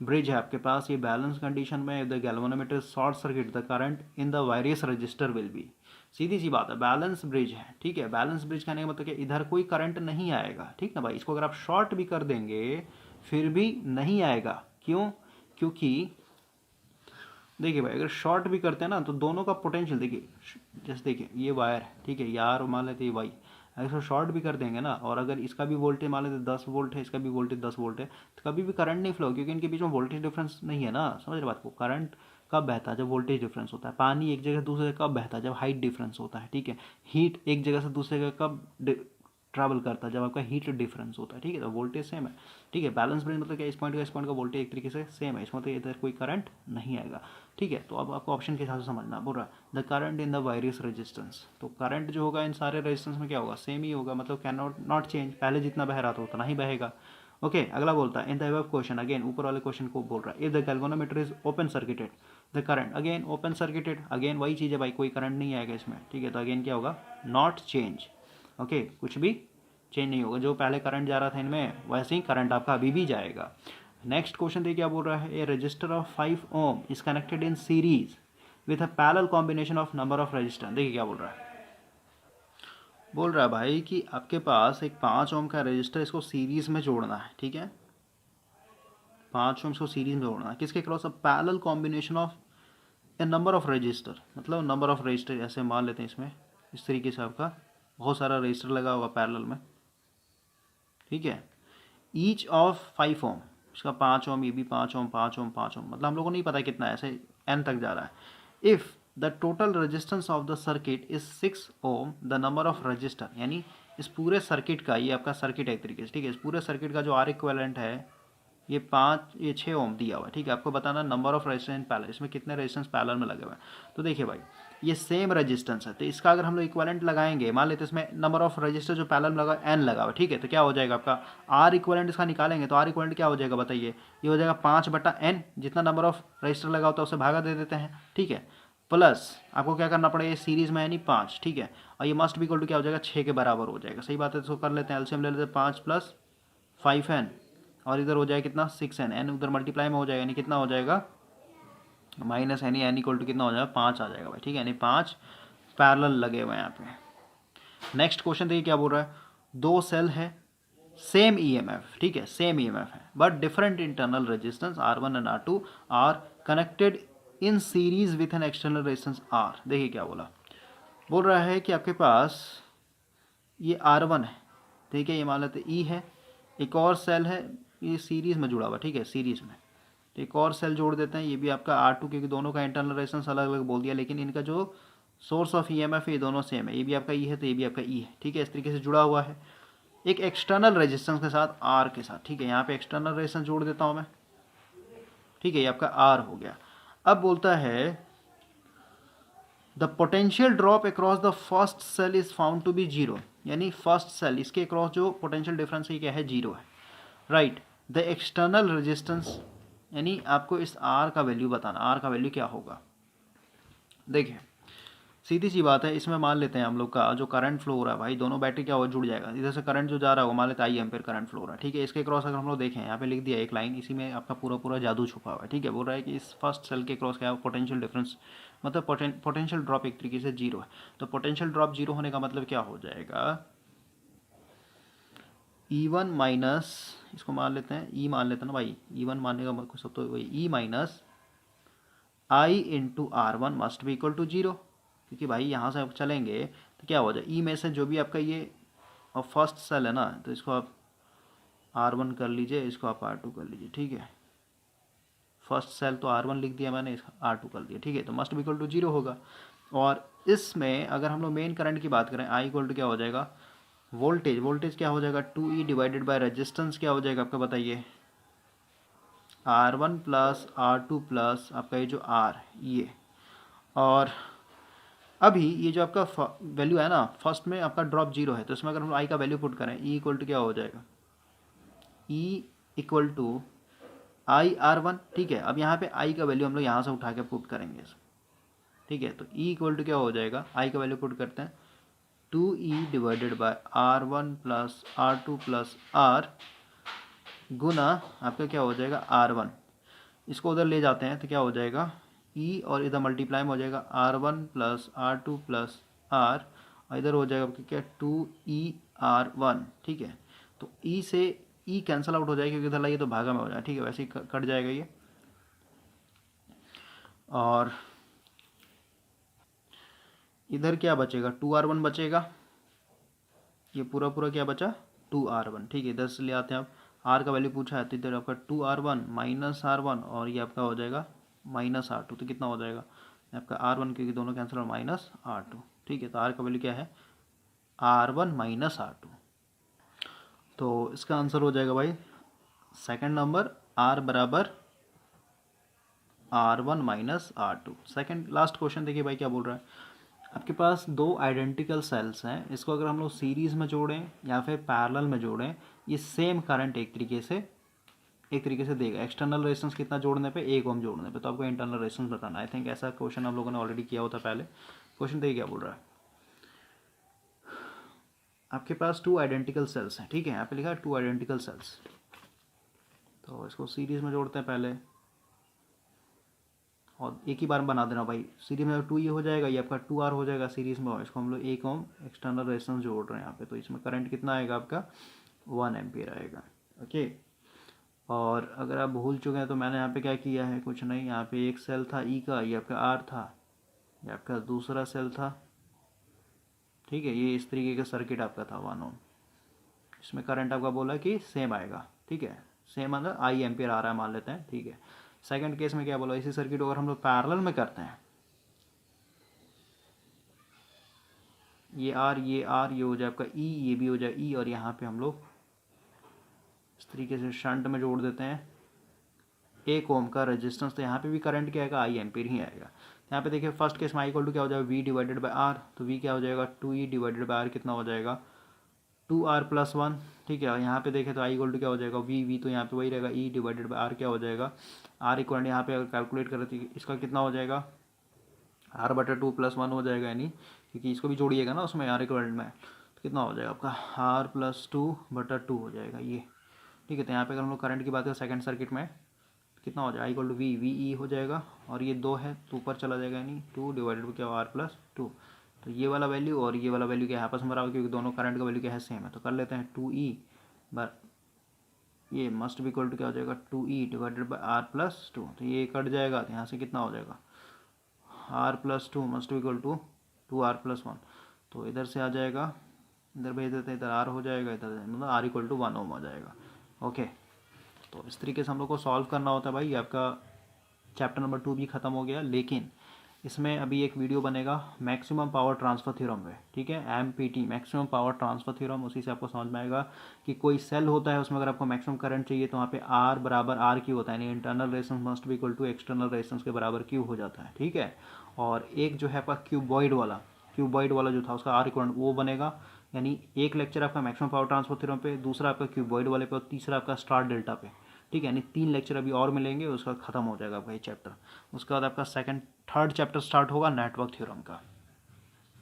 Speaker 1: ब्रिज है आपके पास, ये बैलेंस कंडीशन में the galvanometer short circuit the current in the various resistor will be. सीधी सी बात है, बैलेंस ब्रिज है, ठीक है। बैलेंस ब्रिज कहने का मतलब कि इधर कोई करंट नहीं आएगा, ठीक ना भाई। इसको अगर आप शॉर्ट भी कर देंगे फिर भी नहीं आएगा, क्यों, क्योंकि देखिए भाई अगर शॉर्ट भी करते हैं ना तो दोनों का पोटेंशियल देखिए, जैसे देखिए ये वायर है, ठीक है, यार मान लेते हैं वाई, अगर इसको शॉर्ट भी कर देंगे ना, और अगर इसका भी वोल्टेज मान लेते 10 वोल्ट है, इसका भी वोल्टेज 10 वोल्ट है, तो कभी भी करंट नहीं फ्लो, क्योंकि इनके बीच में वोल्टेज डिफरेंस नहीं है ना। समझ रहे बात को। करंट कब बहता है, जब वोल्टेज डिफरेंस होता है। पानी एक जगह से दूसरे जगह कब बहता है, जब हाइट डिफरेंस होता है, ठीक है। हीट एक जगह से दूसरे जगह कब ट्रैवल करता है जब आपका हीट डिफरेंस होता है, ठीक है। तो वोल्टेज सेम है, ठीक है। बैलेंस ब्रिज मतलब क्या, इस पॉइंट का वोल्टेज एक तरीके से सेम है, इसमें तो इधर कोई करंट नहीं आएगा, ठीक है। तो अब आपको ऑप्शन के हिसाब से समझना बोल रहा है the current in the various resistance. तो करंट जो होगा इन सारे रेजिस्टेंस में क्या होगा, सेम ही होगा, मतलब कैन नॉट चेंज, पहले जितना बह रहा था उतना ही बहेगा। ओके अगला बोलता है in the above question, again ऊपर वाले क्वेश्चन को बोल रहा है, if the galvanometer is open circuited the current, again open circuited, again वही चीज़ है भाई, कोई करंट नहीं आएगा इसमें, ठीक है। तो अगेन क्या होगा, नॉट चेंज, ओके कुछ भी चेंज नहीं होगा, जो पहले करंट जा रहा था इनमें वैसे ही करंट आपका अभी भी जाएगा। नेक्स्ट क्वेश्चन देखिए क्या बोल रहा है, a resistor of 5 ohm is connected in series with a parallel combination of number of resistor. देखिए क्या बोल रहा है भाई कि आपके पास एक 5 ओम का रजिस्टर, इसको सीरीज में जोड़ना है, ठीक है। 5 ओम को सीरीज में जोड़ना है, किसके cross, a parallel combination of A number of register, मतलब नंबर ऑफ रजिस्टर ऐसे मान लेते हैं इसमें, इस तरीके से आपका बहुत सारा रजिस्टर लगा होगा पैरेलल में, ठीक है। ईच ऑफ 5 ओम, इसका 5 ओम, ये भी 5 ओम 5 ओम 5 ओम, मतलब हम लोग को नहीं पता कितना है, ऐसे एन तक जा रहा है। If the total resistance of the circuit is 6 ohm the number of resistor, यानी इस पूरे सर्किट का, ये आपका सर्किट है एक तरीके से, ठीक है। इस पूरे सर्किट का जो आर इक्विवेलेंट है ये 6 ओम दिया हुआ है, ठीक है। आपको बताना नंबर ऑफ रेजिस्टेंस पैरेलल, इसमें कितने रेजिस्टेंस पैरेलल में लगे हुए हैं। तो देखिए भाई ये सेम रेजिस्टेंस है, तो इसका अगर हम लोग इक्विवेलेंट लगाएंगे, मान लेते इसमें नंबर ऑफ रजिस्टर जो पैरेलल में लगा एन लगा हुआ, ठीक है। तो क्या हो जाएगा आपका आर इक्विवेलेंट, इसका निकालेंगे तो आर इक्विवेलेंट क्या हो जाएगा बताइए, ये हो जाएगा 5/n, जितना नंबर ऑफ रजिस्टर लगा होता है उसे भागा दे देते हैं, ठीक है। प्लस आपको क्या करना पड़ेगा, सीरीज में यानी 5, ठीक है। और ये मस्ट भी इक्वल टू क्या हो जाएगा, 6 के बराबर हो जाएगा, सही बात है। तो कर लेते हैं एलसीएम ले लेते हैं, 5 + 5n, और इधर हो जाएगा कितना 6n, n उधर मल्टीप्लाई में हो जाएगा, यानी कितना हो जाएगा माइनस यानी n इक्वल टू कितना हो जाएगा 5 आ जाएगा भाई, ठीक है। यानी 5 पैरेलल लगे हुए हैं यहाँ पे। नेक्स्ट क्वेश्चन देखिए क्या बोल रहा है, 2 सेल है सेम ईएमएफ, ठीक है, सेम ईएमएफ है but different internal resistance R1 and R2 are connected in series with an external resistance R। देखिए क्या बोल रहा है कि आपके पास ये R1 है, ठीक है, ये मान लेते E है, एक और सेल है ये सीरीज में जुड़ा हुआ, ठीक है, सीरीज में। तो एक और सेल जोड़ देते हैं, ये भी आपका R2, क्योंकि दोनों का इंटरनल रेजिस्टेंस अलग अलग बोल दिया, लेकिन इनका जो सोर्स ऑफ ईएमएफ है ये दोनों सेम है, ये भी आपका ई है तो ये भी आपका ई है, ठीक है। इस तरीके से जुड़ा हुआ है एक एक्सटर्नल रेजिस्टेंस के साथ आर के साथ, ठीक है। यहाँ पे एक्सटर्नल रेजिस्टेंस जोड़ देता हूँ मैं, ठीक है, ये आपका आर हो गया। अब बोलता है the potential drop across the first cell is found to be zero, यानी फर्स्ट सेल इसके अक्रॉस जो पोटेंशियल डिफरेंस है क्या है, जीरो है, राइट। द एक्सटर्नल रेजिस्टेंस, यानी आपको इस आर का वैल्यू बताना, आर का वैल्यू क्या होगा। देखिए सीधी सी बात है, इसमें मान लेते हैं हम लोग का जो करंट फ्लो हो रहा है भाई, दोनों बैटरी क्या हो जुड़ जाएगा, इधर से करंट जो जा रहा है वो मान लेते हैं आई एम्पेयर करंट फ्लो हो रहा है, ठीक है। इसके क्रॉस अगर हम लोग देखें, यहाँ पे लिख दिया एक लाइन, इसी में आपका पूरा पूरा जादू छुपा हुआ है, ठीक है। बोल रहा है कि इस फर्स्ट सेल के क्रॉस क्या है, पोटेंशियल डिफरेंस, मतलब पोटेंशियल ड्रॉप एक तरीके से जीरो है। तो पोटेंशियल ड्रॉप जीरो होने का मतलब क्या हो जाएगा, E1 माइनस, इसको मान लेते हैं ई मान लेते हैं ना भाई, E1 मानने का मतलब सब तो वही, ई माइनस आई इंटू R1 मस्ट भी इक्वल टू जीरो, क्योंकि भाई यहाँ से आप चलेंगे तो क्या हो जाए, ई में से जो भी आपका ये और फर्स्ट सेल है ना, तो इसको आप R1 कर लीजिए, इसको आप R2 कर लीजिए, ठीक है। फर्स्ट सेल तो R1 लिख दिया मैंने, इसका R2 कर दिया, ठीक है। तो मस्ट भी इक्वल टू जीरो होगा। और इसमें अगर हम लोग मेन करंट की बात करें, आई इक्वल टू क्या हो जाएगा, वोल्टेज क्या हो जाएगा 2E डिवाइडेड बाय रेजिस्टेंस क्या हो जाएगा आपका बताइए, R1 + R2 + आपका ये जो R ये, और अभी ये जो आपका वैल्यू है ना, फर्स्ट में आपका ड्रॉप जीरो है, तो इसमें अगर हम आई का वैल्यू पुट करें, E इक्वल टू क्या हो जाएगा, E इक्वल टू IR1, ठीक है। अब यहाँ पे आई का वैल्यू हम लोग यहाँ से उठा के पुट करेंगे, ठीक है। तो E इक्वल टू क्या हो जाएगा, आई का वैल्यू पुट करते हैं 2E divided by R1 + R2 + R गुना आपका क्या हो जाएगा R1, इसको उधर ले जाते हैं तो क्या हो जाएगा E, और इधर मल्टीप्लाई में हो जाएगा R1 + R2 + R, और इधर हो जाएगा क्या 2ER1, ठीक है। तो E से E कैंसिल आउट हो जाएगा, क्योंकि इधर लाइए तो भागा में हो जाएगा, ठीक है, वैसे ही कट जाएगा ये। और इधर क्या बचेगा 2R1 बचेगा, ये पूरा पूरा क्या बचा 2R1, ठीक है। इधर से ले आते हैं आप, R का वैल्यू पूछा है तो इधर आपका 2R1 माइनस R1, और ये आपका हो जाएगा माइनस R2, तो कितना हो जाएगा आपका R1, क्योंकि दोनों कैंसिल और माइनस R2, ठीक है। तो R का वैल्यू क्या है R1 माइनस R2, तो इसका आंसर हो जाएगा भाई सेकंड नंबर, R बराबर R1 minus R2। Second last question देखिए भाई क्या बोल रहा है। आपके पास दो आइडेंटिकल सेल्स हैं, इसको अगर हम लोग सीरीज़ में जोड़ें या फिर पैरेलल में जोड़ें, ये सेम करंट एक तरीके से देगा। एक्सटर्नल रेजिस्टेंस कितना जोड़ने पे, 1 ओम जोड़ने पे। तो आपको इंटरनल रेजिस्टेंस बताना है। आई थिंक ऐसा क्वेश्चन आप लोगों ने ऑलरेडी किया होता पहले। क्वेश्चन देखिए क्या बोल रहा है। आपके पास टू आइडेंटिकल सेल्स हैं, ठीक है, यहाँ पे लिखा है टू आइडेंटिकल सेल्स। तो इसको सीरीज़ में जोड़ते हैं पहले, और एक ही बार में बना देना भाई। सीरीज में 2 ये हो जाएगा, ये आपका 2R हो जाएगा सीरीज में, और इसको हम लोग 1 ओम एक्सटर्नल रेजिस्टेंस जोड़ रहे हैं यहाँ पे। तो इसमें करंट कितना आएगा आपका, 1 एम्पियर आएगा। ओके, और अगर आप भूल चुके हैं तो मैंने यहाँ पे क्या किया है, कुछ नहीं, यहाँ पे एक सेल था E का, ये आपका R था, ये आपका दूसरा सेल था, ठीक है। ये इस तरीके का सर्किट आपका था 1 ओम। इसमें करंट आपका बोला कि सेम आएगा, ठीक है, सेम मतलब I एम्पियर आ रहा है मान लेते हैं, ठीक है। सेकंड केस में क्या बोला, इसी सर्किट को अगर हम लोग पैरेलल में करते हैं, ये R ये हो जाए आपका E, ये भी हो जाए E, और यहाँ पे हम लोग इस तरीके से शंट में जोड़ देते हैं 1 ओम का रेजिस्टेंस। तो यहाँ पे भी करंट क्या आएगा, I एम्पियर ही आएगा। यहाँ पे देखिए फर्स्ट केस में I इक्वल टू क्या हो जाएगा, V डिवाइडेड बाई R। तो V क्या हो जाएगा, 2E डिवाइडेड बाई R, कितना हो जाएगा 2R प्लस 1, ठीक है। यहाँ पे देखें तो I इक्वल टू क्या हो जाएगा, V तो यहाँ पे वही रहेगा, E डिवाइडेड बाई R क्या हो जाएगा, R इक्वल यहाँ पे अगर कैलकुलेट करें तो इसका कितना हो जाएगा, R बटा 2 प्लस 1 हो जाएगा, यानी क्योंकि इसको भी जोड़िएगा ना उसमें R इक्वल में, तो कितना हो जाएगा आपका R प्लस 2 बटा 2 हो जाएगा ये, ठीक है। तो यहाँ पे अगर हम लोग करंट की बात करें सेकंड सर्किट में, कितना हो जाएगा, I equal to V E हो जाएगा, और ये 2 है तो ऊपर चला जाएगा, यानी 2 डिवाइडेड बाई क्या, R प्लस 2। तो ये वाला वैल्यू और ये वाला वैल्यू क्या है, आपस में बराबर, क्योंकि दोनों करंट का वैल्यू क्या है, सेम है। तो कर लेते हैं 2E बार ये मस्ट भी इक्वल टू क्या हो जाएगा, 2E divided by R plus 2। तो ये कट जाएगा, तो यहाँ से कितना हो जाएगा, R प्लस 2 मस्ट भी इक्वल टू 2R प्लस 1। तो इधर से आ जाएगा, इधर भेज देते हैं, इधर R हो जाएगा, इधर मतलब R इक्वल टू 1 ओम आ जाएगा। ओके, तो इस तरीके से हम लोग को सॉल्व करना होता है भाई। आपका चैप्टर नंबर 2 भी ख़त्म हो गया, लेकिन इसमें अभी एक वीडियो बनेगा मैक्सिमम पावर ट्रांसफ़र थ्योरम पे, ठीक है, MPT maximum power transfer theorem. उसी से आपको समझ में आएगा कि कोई सेल होता है, उसमें अगर आपको मैक्सिमम करंट चाहिए तो वहाँ पे R बराबर R क्यू होता है, यानी internal resistance must be equal to external resistance के बराबर क्यू हो जाता है, ठीक है। और एक जो है आपका क्यूबॉइड वाला जो था उसका R इक्वल वो बनेगा, यानी एक लेक्चर आपका मैक्सिमम पावर ट्रांसफर थ्योरम पे, दूसरा आपका क्यूबॉइड वाले पे, और तीसरा आपका स्टार डेल्टा पे, ठीक है। यानी 3 लेक्चर अभी और मिलेंगे, उसका खत्म हो जाएगा आपका ये चैप्टर। उसके बाद आपका थर्ड चैप्टर स्टार्ट होगा नेटवर्क थ्योरम का।